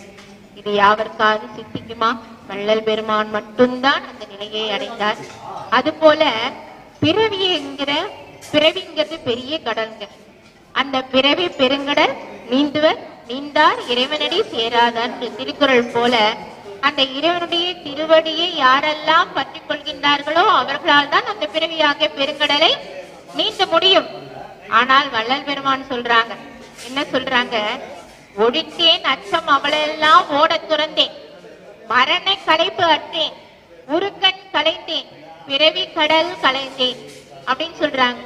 இது யாவருக்காவது சித்திக்குமா? வள்ளல் பெருமான் மட்டும்தான் அந்த நிலையை அடைந்தார். அது போல பிறவிங்கிறது பெரிய கடல்ங்க. அந்த பிறவி பெருங்கடல் நீந்துவர் நீந்தார் இறைவனடி சேராதான் திருக்குறள் போல அந்த இறைவனுடைய திருவடியை யாரெல்லாம் பற்றி கொள்கின்றார்களோ அவர்களால் தான் அந்த பிறவியாகிய பெருங்கடலை நீந்த முடியும். ஆனால் வள்ளல் பெருமான் சொல்றாங்க, என்ன சொல்றாங்க? ஒழித்தேன் அச்சம் அவளெல்லாம் ஓட துறந்தேன், மரண களைப்பு அற்றேன், உருக்கண் கலைந்தேன், பிறவி கடல் கலைந்தேன் அப்படின்னு சொல்றாங்க.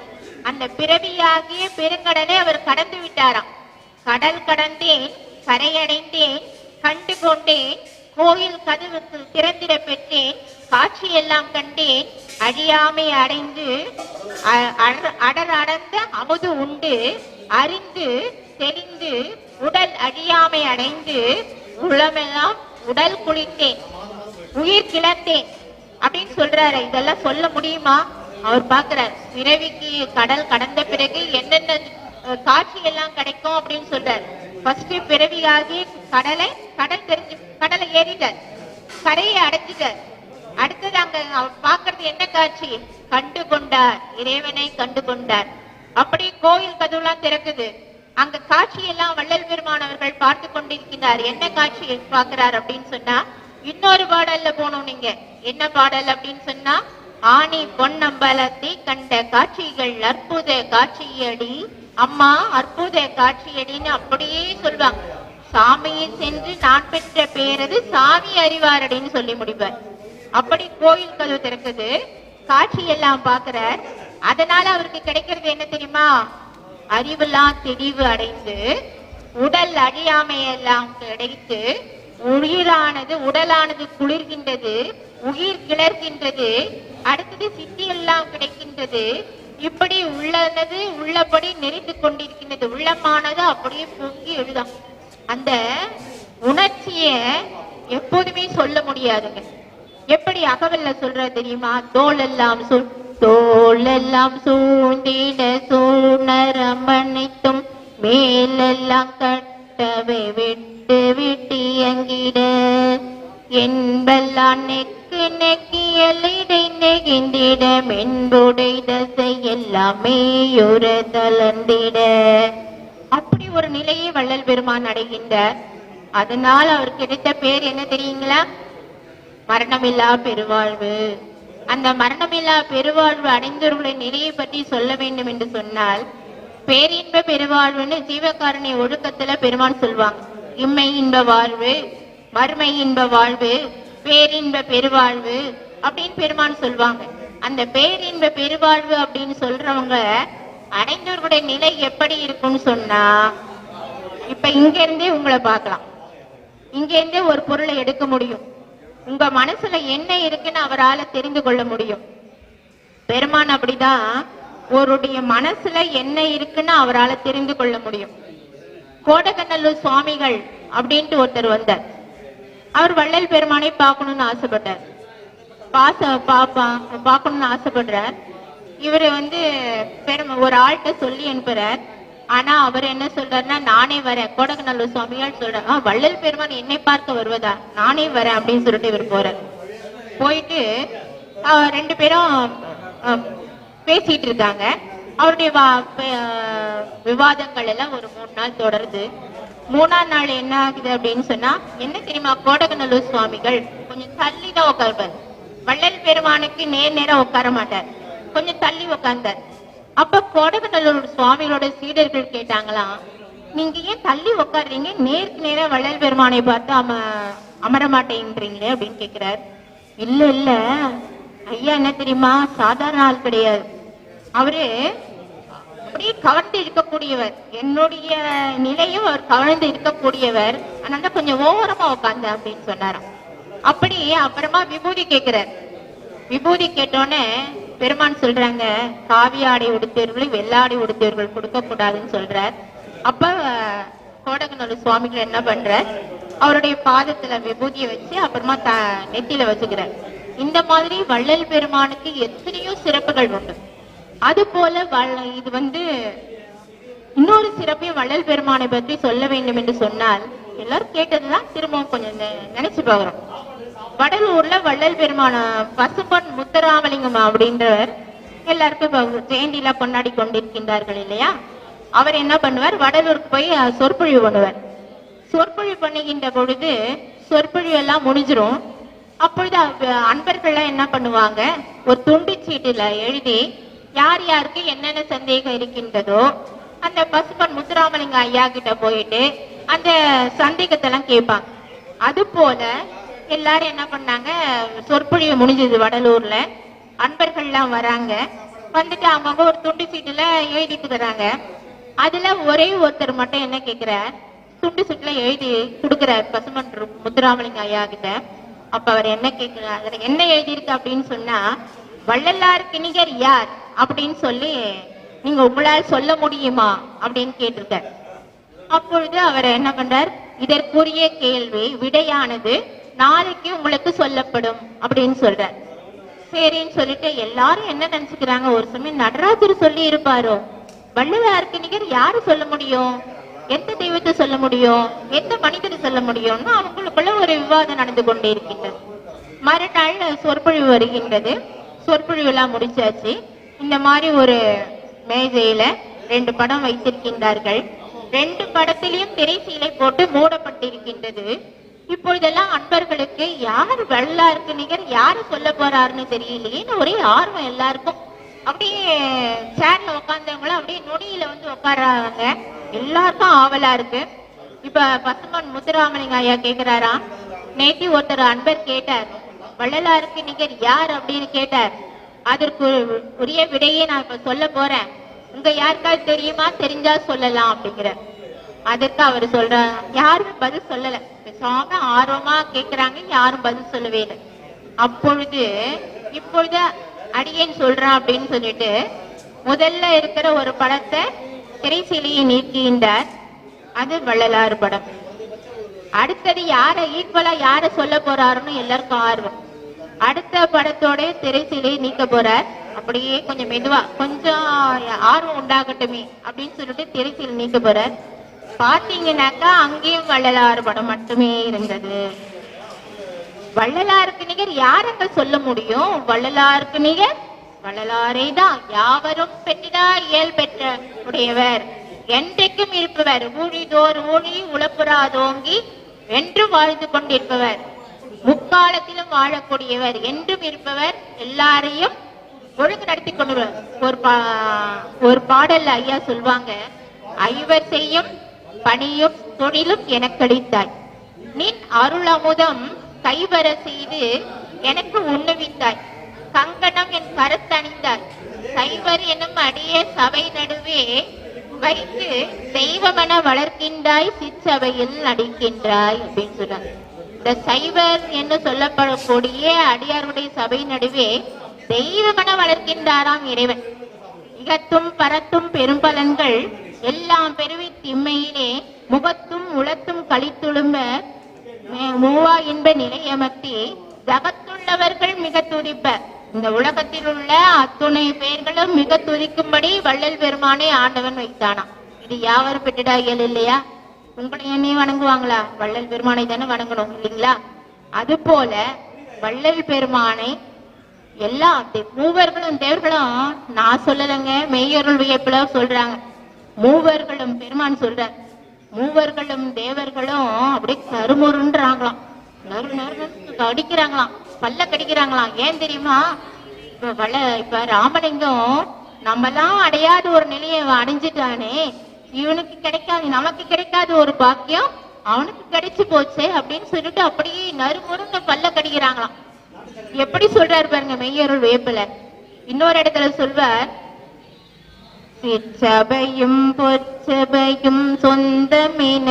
அந்த பிறவியாகிய பெருங்கடலை அவர் கடந்து விட்டாராம். கடல் கடந்தேன், கரையடைந்தேன், கண்டு கொண்டேன், கோயில் கதவுக்கு திறந்திட பெற்றேன், காட்சியெல்லாம் கண்டேன், அழியாமை அடைந்து அடர் அடர்ந்த அமுது உண்டு, அறிந்து தெரிந்து உடல் அழியாமை அடைந்து உளமெல்லாம் உடல் குளித்தேன், உயிர் கிளந்தேன் அப்படின்னு சொல்றாரு. இதெல்லாம் சொல்ல முடியுமா? அவர் பாக்குறார், பிறவிக்கு கடல் கடந்த பிறகு என்னென்ன காட்சி எல்லாம் கிடைக்கும் அப்படின்னு சொல்றாரு. ஃபர்ஸ்ட் பிறவியாகி கடலை ஏறிட்டார், கரையை அடைச்சிட்டார். அடுத்தது அங்க பாக்குறது என்ன காட்சி? கண்டு கொண்டார், இறைவனை கண்டு கொண்டார். அப்படி கோயில் கதவுலாம் திறக்குது. அங்க காட்சி எல்லாம் வள்ளல் பெருமானவர்கள் பார்த்து கொண்டிருக்கிறார். என்ன காட்சி பாக்குறார் அப்படின்னு சொன்னா, இன்னொரு பாடல்ல போனோம். நீங்க என்ன பாடல் அப்படின்னு சொன்னா, ஆணி பொன்னம்பலத்தை கண்ட காட்சிகள் அற்புத காட்சியடி அம்மா, அற்புத காட்சியடின்னு அப்படியே சொல்லுவாங்க. சாமியை சென்று நான் பெற்ற பேரது சாமி அறிவாரடின்னு சொல்லி முடிப்பார். அப்படி கோயில் கதவு திறக்குது, காட்சி எல்லாம் பாக்குறார். அதனால அவருக்கு கிடைக்கிறது என்ன தெரியுமா? அறிவெல்லாம் தெளிவு அடைந்து உடல் அழியாமையெல்லாம் கிடைத்து உயிரானது உடலானது குளிர்கின்றது, உயிர் கிளர்கின்றது. அடுத்தது சித்தி எல்லாம் கிடைக்கின்றது. இப்படி உள்ளது உள்ளபடி நெறிந்து கொண்டிருக்கின்றது. உள்ளமானது அப்படியே பொங்கி எழுதாம். அந்த உணர்ச்சிய எப்போதுமே சொல்ல முடியாதுங்க. எப்படி அகவல்ல சொல்ற தெரியுமா? தோளெல்லாம் சூழ்ந்திட சூணரமனைத்தும் மேலெல்லாம் கட்டவை விட்டு விட்டியங்கிட என்பெல்லாம் நெக்கு நெக்கியலிடை நெகிந்திட மென்புடை தசை எல்லாமே தளர்ந்திட. அப்படி ஒரு நிலையை வள்ளல் பெருமான் அடைகின்றார். அதனால் அவர் கிடைத்த பேர் என்ன தெரியுங்களா? மரணமில்லா பெருவாழ்வு. அந்த மரணமில்லா பெருவாழ்வு அடைந்தவர்களின் நிலையை பற்றி சொல்ல வேண்டும் என்று சொன்னால், பேரின்ப பெருவாழ்வுன்னு ஜீவகாரணி ஒழுக்கத்துல பெருமான் சொல்லுவாங்க. இம்மை இன்ப வாழ்வு, மறுமை இன்ப வாழ்வு, பேரின்ப பெருவாழ்வு அப்படின்னு பெருமான் சொல்லுவாங்க. அந்த பேரின்ப பெருவாழ்வு அப்படின்னு சொல்றவங்க அடைந்தவர்களுடைய நிலை எப்படி இருக்கும்னு சொன்னா, இப்ப இங்க இருந்தே உங்களை பார்க்கலாம், இங்க இருந்தே ஒரு பொருளை எடுக்க முடியும். உங்க மனசுல என்ன இருக்குன்னு அவரால் தெரிந்து கொள்ள முடியும். பெருமான் அப்படிதான், ஒருடைய மனசுல என்ன இருக்குன்னு அவரால் தெரிந்து கொள்ள முடியும். கோடகநல்லூர் சுவாமிகள் அப்படின்ட்டு ஒருத்தர் வந்தார். அவர் வள்ளல் பெருமானை பார்க்கணும்னு ஆசைப்பட்டார். பார்க்கணும்னு ஆசைப்படுறார். இவரு ஒரு ஆள்கிட்ட சொல்லி அனுப்புறார். ஆனா அவர் என்ன சொல்றாருன்னா, நானே வரேன். கோடகநல்லூர் சுவாமிகள் சொல்றாரு, வள்ளல் பெருமான் என்னை பார்க்க வருவதா? நானே வரேன் அப்படின்னு சொல்லிட்டு இவர் போறார். போயிட்டு ரெண்டு பேரும் பேசிட்டு இருக்காங்க. அவருடைய விவாதங்கள் எல்லாம் ஒரு 3 நாள் தொடருது. 3ஆம் நாள் என்ன ஆகுது அப்படின்னு சொன்னா, என்ன தெரியுமா? கோடகநல்லூர் சுவாமிகள் கொஞ்சம் தள்ளி தான் உட்காருவார். வள்ளல் பெருமானுக்கு நேரம் உட்கார மாட்டார், கொஞ்சம் தள்ளி உட்கார்ந்தார். அப்ப கோடகநல்லூர் சுவாமிகளோட சீடர்கள் கேட்டாங்களாம், நீங்க ஏன் தள்ளி உட்காடுறீங்க? நேருக்கு நேரம் வள்ளல் பெருமானை பார்த்து அமர மாட்டேன்றீங்களே அப்படின்னு கேட்கிறார். இல்ல ஐயா, என்ன தெரியுமா, சாதாரண ஆள் கிடையாது. அவரு அப்படியே கவர்ந்து இருக்கக்கூடியவர், என்னுடைய நிலையும் அவர் கவர்ந்து இருக்கக்கூடியவர். அதனால கொஞ்சம் ஓரமா உட்கார்ந்த அப்படின்னு சொன்னாராம். அப்படி அப்புறமா விபூதி கேட்கிறார். விபூதி கேட்டோன்னே பெருமான் சொல்றாங்க, காவி ஆடை உடுத்தியவர்கள் வெள்ளாடை உடுத்தியவர்கள் கொடுக்க கூடாதுன்னு சொல்றார். அப்ப கோடகநல்லூர் சுவாமிகள் என்ன பண்றார், அவருடைய பாதத்துல விபூதியை வச்சு அப்புறமா நெத்தியில வச்சுக்கிறார். இந்த மாதிரி வள்ளல் பெருமானுக்கு எத்தனையோ சிறப்புகள் உண்டு. அது போல இது இன்னொரு சிறப்பையும் வள்ளல் பெருமானை பற்றி சொல்ல வேண்டும் என்று சொன்னால், எல்லாரும் கேட்டதுதான் திரும்பவும் கொஞ்சம் நினைச்சு பாக்குறோம். வடலூர்ல வள்ளல் பெருமான பசும்பொன் முத்துராமலிங்கம் அப்படின்றவர் எல்லாருக்கும் ஜெயந்தில கொண்டாடி கொண்டிருக்கின்றார்கள் இல்லையா? அவர் என்ன பண்ணுவார், வடலூருக்கு போய் சொற்பொழிவு பண்ணுவார். சொற்பொழிவு பண்ணுகின்ற பொழுது சொற்பொழிவு எல்லாம் முடிஞ்சிரும். அப்பொழுது அன்பர்கள்லாம் என்ன பண்ணுவாங்க, ஒரு துண்டு சீட்டுல எழுதி யார் யாருக்கு என்னென்ன சந்தேகம் இருக்கின்றதோ அந்த பசும்பொன் முத்துராமலிங்க ஐயா கிட்ட போயிட்டு அந்த சந்தேகத்தெல்லாம் கேட்பாங்க. அது போல எல்லாரும் என்ன பண்ணாங்க, சொற்பொழிவு முடிஞ்சது வடலூர்ல, அன்பர்கள்லாம் வராங்க. வந்துட்டு அவங்க ஒரு துண்டு சீட்டுல எழுதிட்டு வராங்க. அதுல ஒரே ஒருத்தர் மட்டும் என்ன கேட்கிறார், துண்டு சீட்டுல எழுதி கொடுக்கிறார் பசும்பொன் முத்துராமலிங்க ஐயா கிட்ட. அப்ப அவர் என்ன கேட்கிறார், என்ன எழுதியிருக்கு அப்படின்னு சொன்னா, வள்ளலாருக்கு நிகர் யார் அப்படின்னு சொல்லி நீங்க உங்களால் சொல்ல முடியுமா அப்படின்னு கேட்டிருக்கார். அப்பொழுது அவர் என்ன பண்றார், இதற்குரிய கேள்வி விடையானது நாளைக்கு உங்களுக்கு சொல்லப்படும் அப்படின்னு சொல்றார். சரின்னு சொல்லிட்டு எல்லாரும் என்ன நினைச்சுக்கிறாங்க, ஒரு சமயம் நடராஜர் சொல்லி இருப்பாரோ, வள்ளலாருக்கு நிகர் யாரு சொல்ல முடியும், எந்த தெய்வத்தை சொல்ல முடியும், எந்த மனிதரை சொல்ல முடியும்னு அவங்களுக்குள்ள ஒரு விவாதம் நடந்து கொண்டே இருக்கின்றது. மறுநாள் சொற்பொழிவு வருகின்றது. சொற்பொழிவு எல்லாம் முடிச்சாச்சு. இந்த மாதிரி ஒரு மேஜையில 2 படம் வைத்திருக்கின்றார்கள். 2 படத்திலையும் திரைச்சீலை போட்டு மூடப்பட்டிருக்கின்றது. இப்பொழுதெல்லாம் அன்பர்களுக்கு யார் வள்ளலாருக்கு நிகர் யாரு சொல்ல போறாருன்னு தெரியலையேன்னு ஒரே ஆர்வம் எல்லாருக்கும். அப்படியே சேர்ல உட்கார்ந்தவங்களும் அப்படியே நொடியில வந்து உட்கார்றாங்க. எல்லாருக்கும் ஆவலா இருக்கு. இப்ப பசும்பொன் முத்துராமலிங்க ஐயா கேக்குறாரா, நேத்தி ஒருத்தர் அன்பர் கேட்டார், வள்ளலாருக்கு நிகர் யார் அப்படின்னு கேட்டார். அதற்கு உரிய விடையே நான் இப்ப சொல்ல போறேன், உங்க யாருக்காவது தெரியுமா, தெரிஞ்சா சொல்லலாம் அப்படிங்கிற. அதற்கு அவர் சொல்ற, யாரும் பதில் சொல்லல, பேசாம ஆர்வமா கேக்குறாங்க, யாரும் பதில் சொல்லவே இல்லை. அப்பொழுது இப்பொழுது அடியேன் சொல்றான் அப்படின்னு சொல்லிட்டு முதல்ல இருக்கிற ஒரு படத்தை திரைச்சீலையை நீக்குகின்றார். அது வள்ளலார் படம். அடுத்தது யார ஈக்குவலா யார சொல்ல போறாருன்னு எல்லாருக்கும் ஆர்வம். அடுத்த படத்தோட திரைச்சீலையை நீக்க போறார். அப்படியே கொஞ்சம் மெதுவா கொஞ்சம் ஆர்வம் உண்டாகட்டுமே அப்படின்னு சொல்லிட்டு திரைச்சீலை நீக்க போறார். பாத்தீங்கன்னாக்கா அங்கேயும் வள்ளலார் படம் மட்டுமே இருந்தது. வள்ளலாருக்கு நிகர் யாருங்க சொல்ல முடியும், வள்ளலாருக்கு நிகர் வள்ளலாரே தான். யாவரும் பெற்றிடா இயல் பெற்ற உடையவர், என்றைக்கும் இருப்பவர், ஊழிதோர் ஊழி உழப்புறாதோங்கி என்று வாழ்ந்து கொண்டிருப்பவர், முக்காலத்திலும் வாழக்கூடியவர், என்றும் இருப்பவர், எல்லாரையும் ஒழுங்கு நடத்தி கொண்டு. ஒரு பாடல் ஐயா சொல்வாங்க, ஐவர் செய்யும் பணியும் தொழிலும் எனக்களித்தாய், நின் அருள் அமுதம் கைவர செய்து எனக்கு உண்ணுவித்தாய், கங்கணம் என் கருத்தணிந்தாய், சைவர் எனும் அடிய சபை நடுவே வைத்து தெய்வமென வளர்க்கின்றாய், சிற்சபையில் நடிக்கின்றாய் அப்படின்னு சொல்றாங்க. இந்த சைவர் என்று சொல்லப்படக்கூடிய அடியாருடைய சபை நடுவே தெய்வமென வளர்க்கின்றாராம் இறைவன். இகத்தும் பரத்தும் பெரும்பலன்கள் எல்லாம் பெருவி திம்மையிலே முகத்தும் உளத்தும் கழித்துழும்ப மூவா இன்ப நிலையமர்த்தி ஜகத்துள்ளவர்கள் மிக துதிப்ப. இந்த உலகத்தில் உள்ள அத்துணை பேர்களும் மிக துதிக்கும்படி வள்ளல் பெருமானை ஆண்டவன் வைத்தானாம். இது யாவரும் பெற்றிடா இயல் இல்லையா? உங்களை என்னையும் வணங்குவாங்களா? வள்ளல் பெருமானை தானே வணங்கணும் இல்லைங்களா? அது போல வள்ளல் பெருமானை எல்லா மூவர்களும் தேவர்களும், நான் சொல்லலைங்க, மெய்யருள் வியப்புல சொல்றாங்க, மூவர்களும் பெருமான் சொல்றார், மூவர்களும் தேவர்களும் அப்படியே கருமுருன்றாங்களாம், நறு நறு கடிக்கிறாங்களாம், பல்ல கடிக்கிறாங்களாம். ஏன் தெரியுமா? இப்ப ராமலிங்கம் நம்மெல்லாம் அடையாத ஒரு நிலையை அடைஞ்சிட்டானே, இவனுக்கு கிடைக்காது, நமக்கு கிடைக்காத ஒரு பாக்கியம் அவனுக்கு கிடைச்சு போச்சு அப்படின்னு சொல்லிட்டு அப்படியே நறுமுருன்னு பல்ல கடிக்கிறாங்களாம். எப்படி சொல்றாரு பாருங்க மெய்யருள் வேப்பல. இன்னொரு இடத்துல சொல்வார், சிற்சபையும் பொற்சபையும் சொந்தமெனதாச்சி,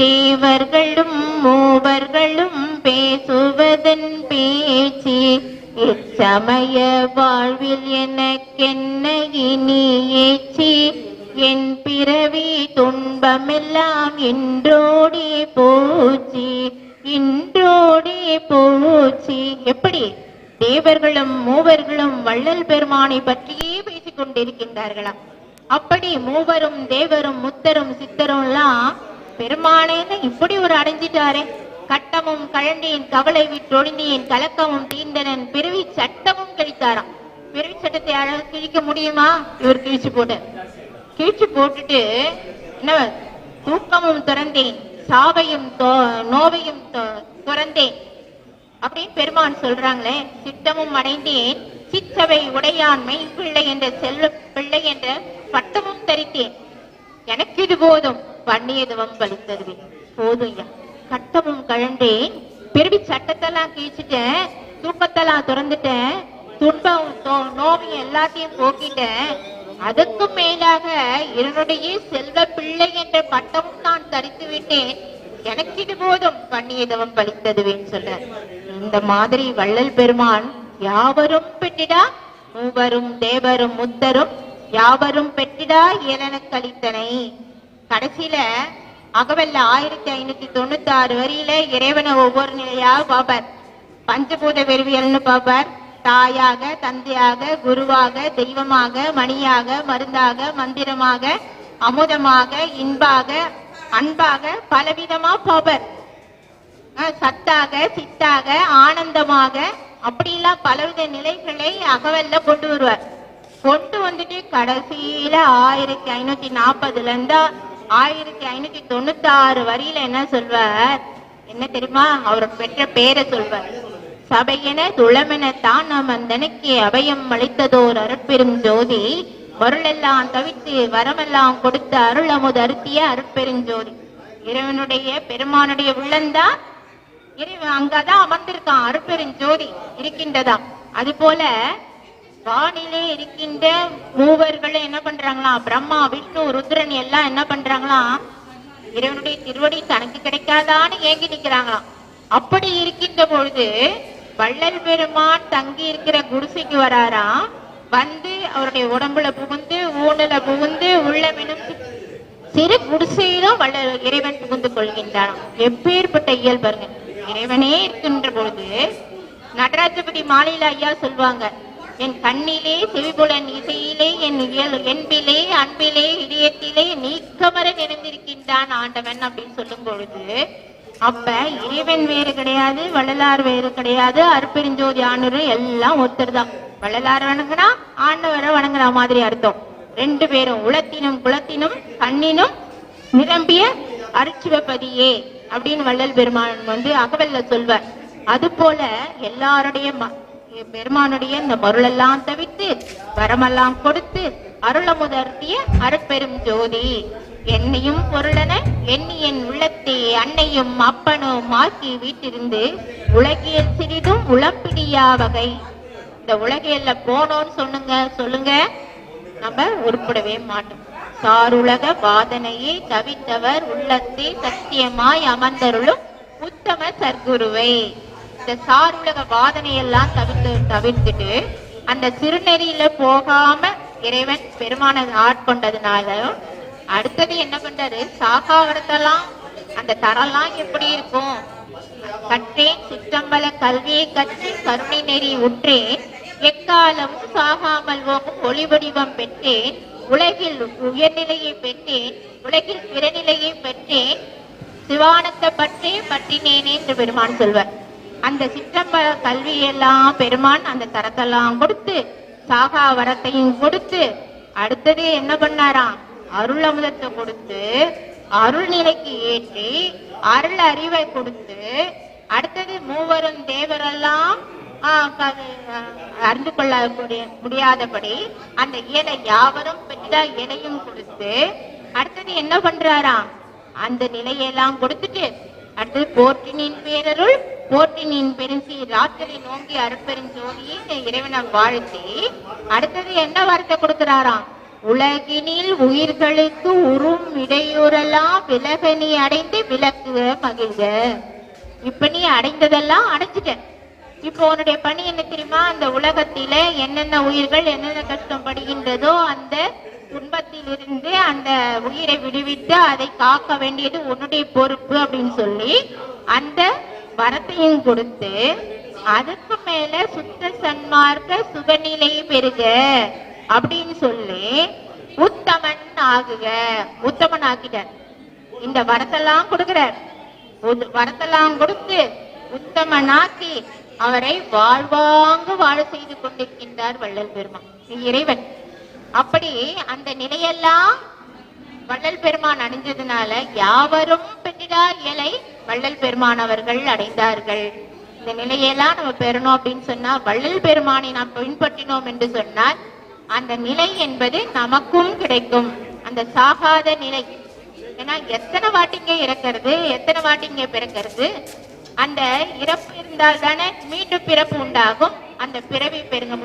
தேவர்களும் மூவர்களும் பேசுவதன் பேச்சு, இச்சமய வாழ்வில் எனக்கென்ன இனி ஏச்சி, என் பிறவி துன்பமெல்லாம் இன்றோடி போச்சு, இன்றோடி போச்சு. எப்படி தேவர்களும் மூவர்களும் வள்ளல் பெருமானை பற்றியே பேசிக் கொண்டிருக்கின்றார்களாம். அப்படி மூவரும் தேவரும் முத்தரும் சித்தரும் எல்லாம் பெருமானேன்னு இப்படி ஒரு அடைஞ்சிட்டாரே, கட்டமும் கழண்டேன் கவலை விட்டொழிந்தேன் கலக்கமும் தீர்ந்தனன் பிறவி சட்டமும் கழித்தாராம். பிறவி சட்டத்தை கிழிக்க முடியுமா? இவர் கிழிச்சு போட்டார். கீழ்ச்சி போட்டுட்டு என்ன, தூக்கமும் துறந்தேன், சாவையும் நோவையும் துறந்தேன் அப்படின்னு பெருமான் சொல்றாங்களே. சித்தமும் அடைந்தேன், சிற்றவை உடையாண்மை பிள்ளை என்ற செல்வ பிள்ளை என்ற பட்டமும் தரித்தேன், எனக்கு இது போதும், பண்ணியதுவம் பலித்ததுவே போதும். கட்டமும் கழண்டேன், பிறவி சட்டத்தெல்லாம் கீழ்ச்சிட்டேன், தூக்கத்தெல்லாம் துறந்துட்டேன், துன்பம் நோவையும் எல்லாத்தையும் போக்கிட்டேன், அதுக்கும் மேலாக என்னுடைய செல்வ பிள்ளை என்ற பட்டமும் நான் தரித்து விட்டேன், எனக்கு இது போதும், பண்ணியதவம் பலித்ததுவேன்னு சொல்ற. இந்த மாதிரி வள்ளல் பெருமான் யாவரும் பெற்றிடா மூவரும் தேவரும் முத்தரும் யாவரும் பெற்றிடா ஏலன கழித்தனை. கடைசியில அகவல்ல 1596 வரியில இறைவனை ஒவ்வொரு நிலையா பாப்பார். பஞ்சபூத வெறுவியல்னு பாப்பார். தாயாக, தந்தையாக, குருவாக, தெய்வமாக, மணியாக, மருந்தாக, மந்திரமாக, அமுதமாக, இன்பாக, அன்பாக, பலவிதமா பாப்பார். சத்தாக, சித்தாக, ஆனந்தமாக, அப்படிலாம் பலவித நிலைகளை அகவல்ல கொண்டு வருவார். கொண்டு வந்துட்டு கடைசியில 1540 இருந்து 1596 வரியில என்ன சொல்வார் என்ன தெரியுமா? அவர் பெற்ற பேரை சொல்வார். சபையென துளமென தான் நாம் அந்தனைக்கு அபயம் அளித்ததோர் அருட்பெரும் ஜோதி, பொருளெல்லாம் தவித்து வரமெல்லாம் கொடுத்த அருள் அமுது அருத்திய அருட்பெருஞ்சோதி. இறைவனுடைய பெருமானுடைய உள்ளந்தான் இறைவன் அங்கதான் அமர்ந்திருக்கான், அருட்பெருஞ்சோதி இருக்கின்றதாம். அது போல வானிலே இருக்கின்ற மூவர்களும் என்ன பண்றாங்களாம், பிரம்மா, விஷ்ணு, ருத்ரன் எல்லாம் என்ன பண்றாங்களாம், இறைவனுடைய திருவடி தனக்கு கிடைக்காதான்னு ஏங்கி நிக்கிறாங்களாம். அப்படி இருக்கின்ற பொழுது வள்ளல் பெருமான் தங்கி இருக்கிற குடிசைக்கு வராராம். வந்து அவருடைய உடம்புல புகுந்து, ஊனல புகுந்து, உள்ளமெனும் சிறு குடிசையிலும் வள்ளல் இறைவன் புகுந்து கொள்கின்றான். எப்பேற்பட்ட இயல் பாருங்க. இறைவனே இருக்கின்ற பொழுது நடராஜபதி மாலையில ஐயா சொல்லுவாங்க, என் கண்ணிலே செவிபுலன் இசையிலே என் என்பிலே அன்பிலே இதயத்திலே நீக்கமர நிறைந்திருக்கின்றான் ஆண்டவன் அப்படின்னு சொல்லும் பொழுது, அப்ப இறைவன் வேறு கிடையாது, வள்ளலார் வேறு கிடையாது, அருட்பெருஞ்சோதி ஆண்டவர் எல்லாம் ஒருத்தர் தான். வள்ளலார் வணங்கினா ஆண்டவரை வணங்குற மாதிரி அர்த்தம். ரெண்டு பேரும் உளத்தினும் குலத்தினும் கண்ணினும் நிரம்பிய அருட்சிவபதியே அப்படின்னு வள்ளல் பெருமான் வந்து அகவல்ல சொல்வார். அது போல எல்லாருடைய பெருமானுடைய இந்த மருளெல்லாம் தவித்து வரமெல்லாம் கொடுத்து அருளமுதர்த்திய அருட்பெரும் ஜோதி, என்னையும் பொருளன எண்ணி என் உள்ளத்தை அன்னையும் அப்பனும் ஆக்கி வீட்டிருந்து உலகியல் சிறிதும் உளப்பிடியா வகை. இந்த உலகியல்ல போனோன்னு சொல்லுங்க நம்ம உருப்படவே மாட்டோம். சாருலக வாதனையை தவித்தவர் உள்ளத்தை சத்தியமாய் அமர்ந்தருளும் உத்தம சர்க்குருவை. இந்த சாருலக வாதனையெல்லாம் தவிர்த்துட்டு அந்த சிறுநெறியில போகாம இறைவன் பெருமான ஆட்கொண்டதுனால அடுத்தது என்ன பண்றாரு, சாகாவரத்தெல்லாம் அந்த தரெல்லாம் எப்படி இருக்கும், கற்றேன் சிற்றம்பல கல்வியை கற்று கருணை நெறி உற்றேன், எக்காலமும் சாகாமல் போகும் ஒளி வடிவம் பெற்றேன், உலகில் உயர்நிலையை பெற்றேன், உலகில் பிறநிலையை பெற்றேன், சிவானத்தை பற்றி பற்றினேனே என்று பெருமான் சொல்வார். அந்த சிற்றம்பல கல்வியெல்லாம் பெருமான் அந்த தரத்தெல்லாம் கொடுத்து சாகா வரத்தையும் கொடுத்து அடுத்தது என்ன பண்ணாராம், அருள் அமுதத்தை கொடுத்து அருள் நிலைக்கு ஏற்றி அருள் அறிவை கொடுத்து அடுத்தது மூவரும் தேவரெல்லாம் அறிந்து கொள்ள முடியாதபடி அந்த இயலை யாவரும் பெற்றா இயலையும் கொடுத்து அடுத்தது என்ன பண்றாராம், அந்த நிலையெல்லாம் கொடுத்துட்டு அடுத்தது போற்றினின் பேரருள் போற்றினின் பெருசி ராத்திரி நோங்கி அருட்பெருஞ்சோதியை இறைவனை வாழ்த்தி அடுத்தது என்ன வார்த்தை கொடுக்கிறாராம், உலகினில் உயிர்களுக்கு உறும் இடையூறெல்லாம் விலக நீ அடைந்து விலக்குக மகிழ்க. இப்ப நீ அடைந்ததெல்லாம் அடைஞ்சிட்ட. இப்போ உன்னுடைய பணி என்ன தெரியுமா, அந்த உலகத்தில என்னென்ன உயிர்கள் என்னென்ன கஷ்டப்படுகின்றதோ அந்த துன்பத்திலிருந்து அந்த உயிரை விடுவித்து அதை காக்க வேண்டியது உன்னுடைய பொறுப்பு அப்படின்னு சொல்லி அந்த வரத்தையும் கொடுத்து அதுக்கு மேல சுத்த சன்மார்க்க சுகநிலை பெறுக அப்படின்னு சொல்லி உத்தமன் ஆகுக, உத்தமன் ஆக்கிட்டார். இந்த வரத்தெல்லாம் கொடுக்கிறார். வரத்தெல்லாம் கொடுத்து உத்தமனாக்கி அவரை வாழ்வாங்க வாழ செய்து கொண்டிருக்கின்றார் வள்ளல் பெருமான் இறைவன். அப்படி அந்த நிலையெல்லாம் வள்ளல் பெருமான் அடைஞ்சதுனால யாவரும் பெற்றிடா இயலை வள்ளல் பெருமான் அவர்கள் அடைந்தார்கள். இந்த நிலையெல்லாம் நம்ம பெறணும் அப்படின்னு சொன்னா வள்ளல் பெருமானை நாம் பின்பற்றினோம் என்று சொன்னால் அந்த நிலை என்பது நமக்கும் கிடைக்கும். அந்த சாகாத நிலை. ஏன்னா எத்தனை வாட்டிங்க இறக்கிறது, எத்தனை வாட்டிங்க பிறக்கிறது. அந்த இறப்பு இருந்தால் தானே மீண்டும் பிறப்பு உண்டாகும். அந்த பிறவி பெருங்க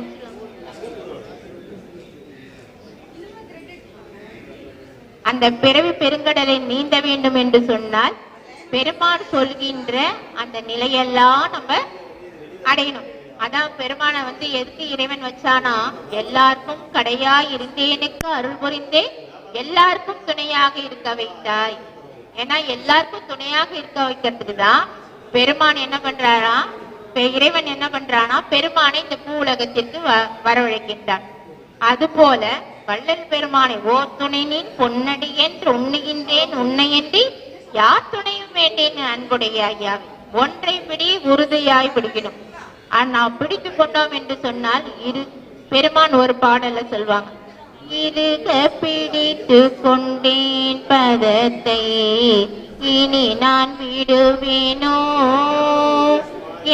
அந்த பிறவி பெருங்கடலை நீந்த வேண்டும் என்று சொன்னால் பெருமான் சொல்கின்ற அந்த நிலையெல்லாம் நம்ம அடையணும். அதான் பெருமானை எதுக்கு இறைவன் வச்சானா, எல்லாருக்கும் கடையா இருந்தேனுக்கு அருள் புரிந்தே எல்லாருக்கும் துணையாக இருக்க வைத்தாய். ஏன்னா எல்லாருக்கும் துணையாக இருக்க வைக்கிறதுக்கு தான் பெருமான் என்ன பண்றாரா, இறைவன் என்ன பண்றானா, பெருமானை இந்த பூ உலகத்திற்கு வரவழைக்கின்றான். அது போல வள்ளல் பெருமானை ஓ துணைனின் பொன்னடி என்று உண்ணுகின்றேன் உன்னையன்றி யார் துணையும் வேண்டேன் அன்புடைய ஐயா. ஒன்றை பிடி உறுதியாய் பிடிக்கணும். நாம் பிடித்து கொண்டோம் என்று சொன்னால் பெருமான் ஒரு பாடல சொல்வாங்க, இருக பிடித்து கொண்டேன் பதத்தை இனி நான் விடுவேனோ,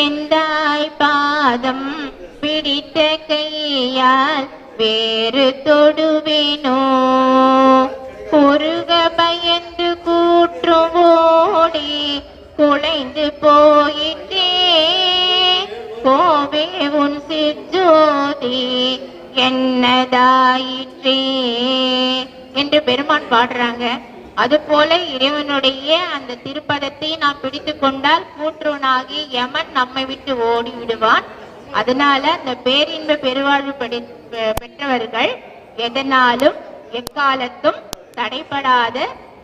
எந்தாய் பாதம் பிடித்த கையால் வேறு தொடுவேனோ, பொருக பயந்து கூற்றுவோடி குலைந்து போயிட்டே கோவே உன் சிற்ஜோதி என்னதாயிற்றே என்று பெருமான் பாடுறாங்க. அது போல இறைவனுடைய அந்த திருப்பதத்தை நாம் பிடித்து கொண்டால் கூற்றுவனாகி யமன் நம்மை விட்டு ஓடி விடுவான். அதனால அந்த பேரின்ப பெருவாழ்வு பெற்றவர்கள் எதனாலும் எக்காலத்தும் தடைபடாத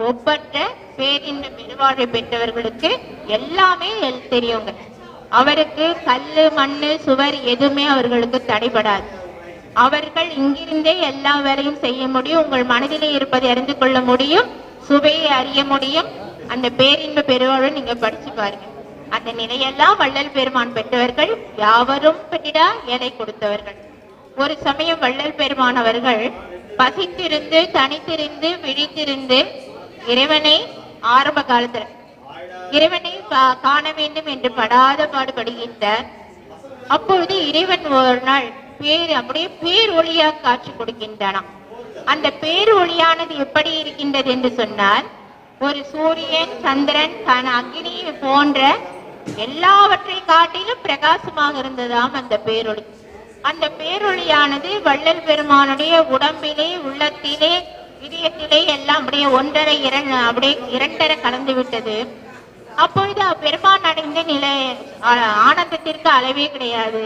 ஒப்பற்ற பேரின்ப பெருவாழ்வை பெற்றவர்களுக்கு எல்லாமே தெரியுங்க. அவருக்கு கல்லு மண்ணு சுவர் எதுவுமே அவர்களுக்கு தடைபடாது. அவர்கள் இங்கிருந்தே எல்லா வேலையும் செய்ய முடியும். உங்கள் மனதிலே இருப்பதை அறிந்து கொள்ள முடியும், சுவையை அறிய முடியும். அந்த பேரின்ப பெருவாழ்வை நீங்க படிச்சு பாருங்க. அந்த நிலையெல்லாம் வள்ளல் பெருமான் பெற்றவர்கள் யாவரும் பெற்றிடா ஏழை கொடுத்தவர்கள். ஒரு சமயம் வள்ளல் பெருமான் அவர்கள் பசித்திருந்து தனித்திருந்து விழித்திருந்து இறைவனை ஆரம்ப காலத்துல இறைவனை காண வேண்டும் என்று படாத பாடுபடுகின்றார். அப்பொழுது இறைவன் ஒரு நாள் அப்படியே பேர் ஒளியா காட்சி கொடுக்கின்றானாம். அந்த பேர் ஒளியானது எப்படி இருக்கின்றது என்று சொன்னால், ஒரு சூரியன் சந்திரன் அக்னி போன்ற எல்லாவற்றை காட்டிலும் பிரகாசமாக இருந்ததாம் அந்த பேரொளி. அந்த பேரொளியானது வள்ளல் பெருமானுடைய உடம்பிலே உள்ளத்திலே இதயத்திலே எல்லாம் அப்படியே ஒன்றரை இரண்டரை கலந்து விட்டது. அப்பொழுது பெருமான் அடைந்த நிலை ஆனந்தத்திற்கு அளவே கிடையாது.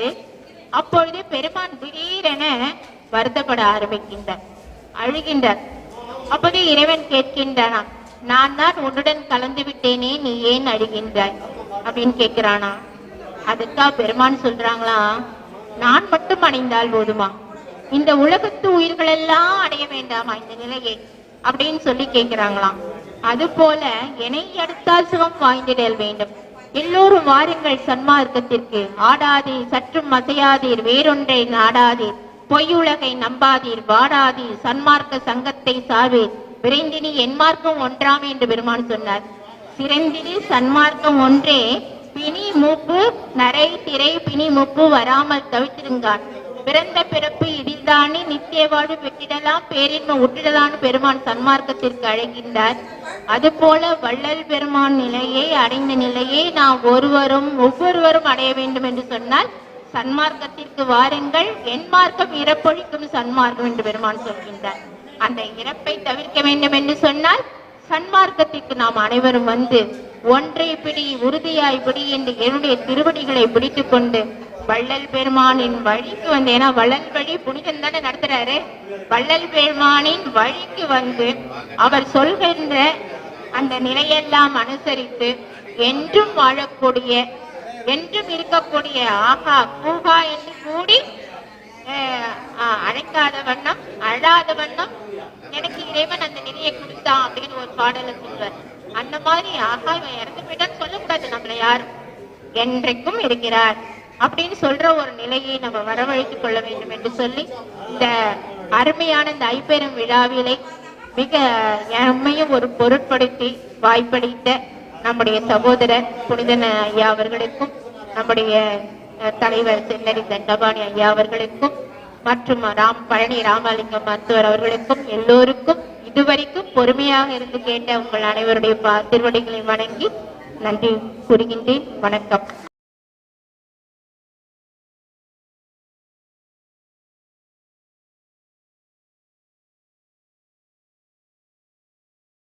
அப்பொழுது பெருமான் திடீரென வருத்தப்பட ஆரம்பிக்கின்றார், அழுகின்றார். அப்போது இறைவன் கேட்கின்றானா, நான் தான் உன்னுடன் கலந்து விட்டேனே, நீ ஏன் அழுகின்றாய் அப்படின்னு கேட்கிறானா. அதுக்கா பெருமான் சொல்றாங்களா, நான் மட்டும் அடைந்தால் போதுமா, இந்த உலகத்து உயிர்கள் எல்லாம் அடைய வேண்டாமா இந்த நிலையை அப்படின்னு சொல்லி கேட்கிறாங்களாம். அது போல என்னை அடுத்தால் சுகம் வாய்ந்திடல் வேண்டும். எல்லோரும் வாருங்கள் சன்மார்க்கத்திற்கு, ஆடாதீர் சற்றும் அசையாதீர், வேறொன்றை நாடாதீர், பொய்யுலகை நம்பாதீர், வாடாதீர், சன்மார்க்க சங்கத்தை சார்வீர், விரைந்தினி என் மார்க்கம் ஒன்றாம் என்று பெருமான் சொன்னார். சிறந்தினி சன்மார்க்கம் ஒன்றே, பிணி மூப்பு நரை திரை பிணி மூப்பு வராமல் தவித்திருங்கான், பிறந்த பிறப்பு இதில்தானே நித்திய வாழ்வு பெற்றிடலாம், பேரின்மை உற்றிடலான்னு பெருமான் சன்மார்க்கத்திற்கு அழைக்கின்றார். அது போல வள்ளல் பெருமான் நிலையை அடைந்த நிலையை நாம் ஒவ்வொருவரும் அடைய வேண்டும் என்று சொன்னால் சன்மார்க்கத்திற்கு வாருங்கள், என் மார்க்கம் இறப்பொழிக்கும் சன்மார்க்கம் என்று பெருமான் சொல்கின்றார். அந்த இறப்பை தவிர்க்க வேண்டும் என்று சொன்னால் சன்மார்க்கத்திற்கு நாம் அனைவரும் வந்து ஒன்றை பிடி உறுதியாய் பிடி என்று என்னுடைய திருவடிகளை பிடித்துக் கொண்டு வள்ளல் பெருமானின் வழிக்கு வந்து, ஏன்னா வள்ளல் வழி புனிதன் தானே நடத்துறாரு, வள்ளல் பெருமானின் வழிக்கு வந்து அவர் சொல்கின்ற அந்த நிலையெல்லாம் அனுசரித்து என்றும் வாழக்கூடிய என்றும் இருக்கக்கூடிய ஆகா கூகா என்று கூடி அழைக்காத வண்ணம் அழாத வண்ணம் எனக்கு இறைவன் அந்த நிலையை கொடுத்தான் அப்படின்னு ஒரு பாடல சொல்வார். அந்த மாதிரி ஆகா இவன் இறந்து போயிட்டான்னு சொல்லக்கூடாது, நம்மள யாரும் என்றைக்கும் இருக்கிறார் அப்படின்னு சொல்ற ஒரு நிலையை நம்ம வரவழைத்துக் கொள்ள வேண்டும் என்று சொல்லி இந்த அருமையான இந்த ஐப்பெரும் விழாவிலே மிக எம்மையும் ஒரு பொருட்படுத்தி வாய்ப்பளித்த நம்முடைய சகோதரர் புனிதன் ஐயா அவர்களுக்கும், நம்முடைய தலைவர் சென்னரி தண்டபாணி ஐயா அவர்களுக்கும், மற்றும் பழனி ராமலிங்கம் மருத்துவர் அவர்களுக்கும் எல்லோருக்கும் இதுவரைக்கும் பொறுமையாக இருந்து கேட்ட உங்கள் அனைவருடைய திருவடிகளை வணங்கி நன்றி கூறுகின்றேன். வணக்கம்.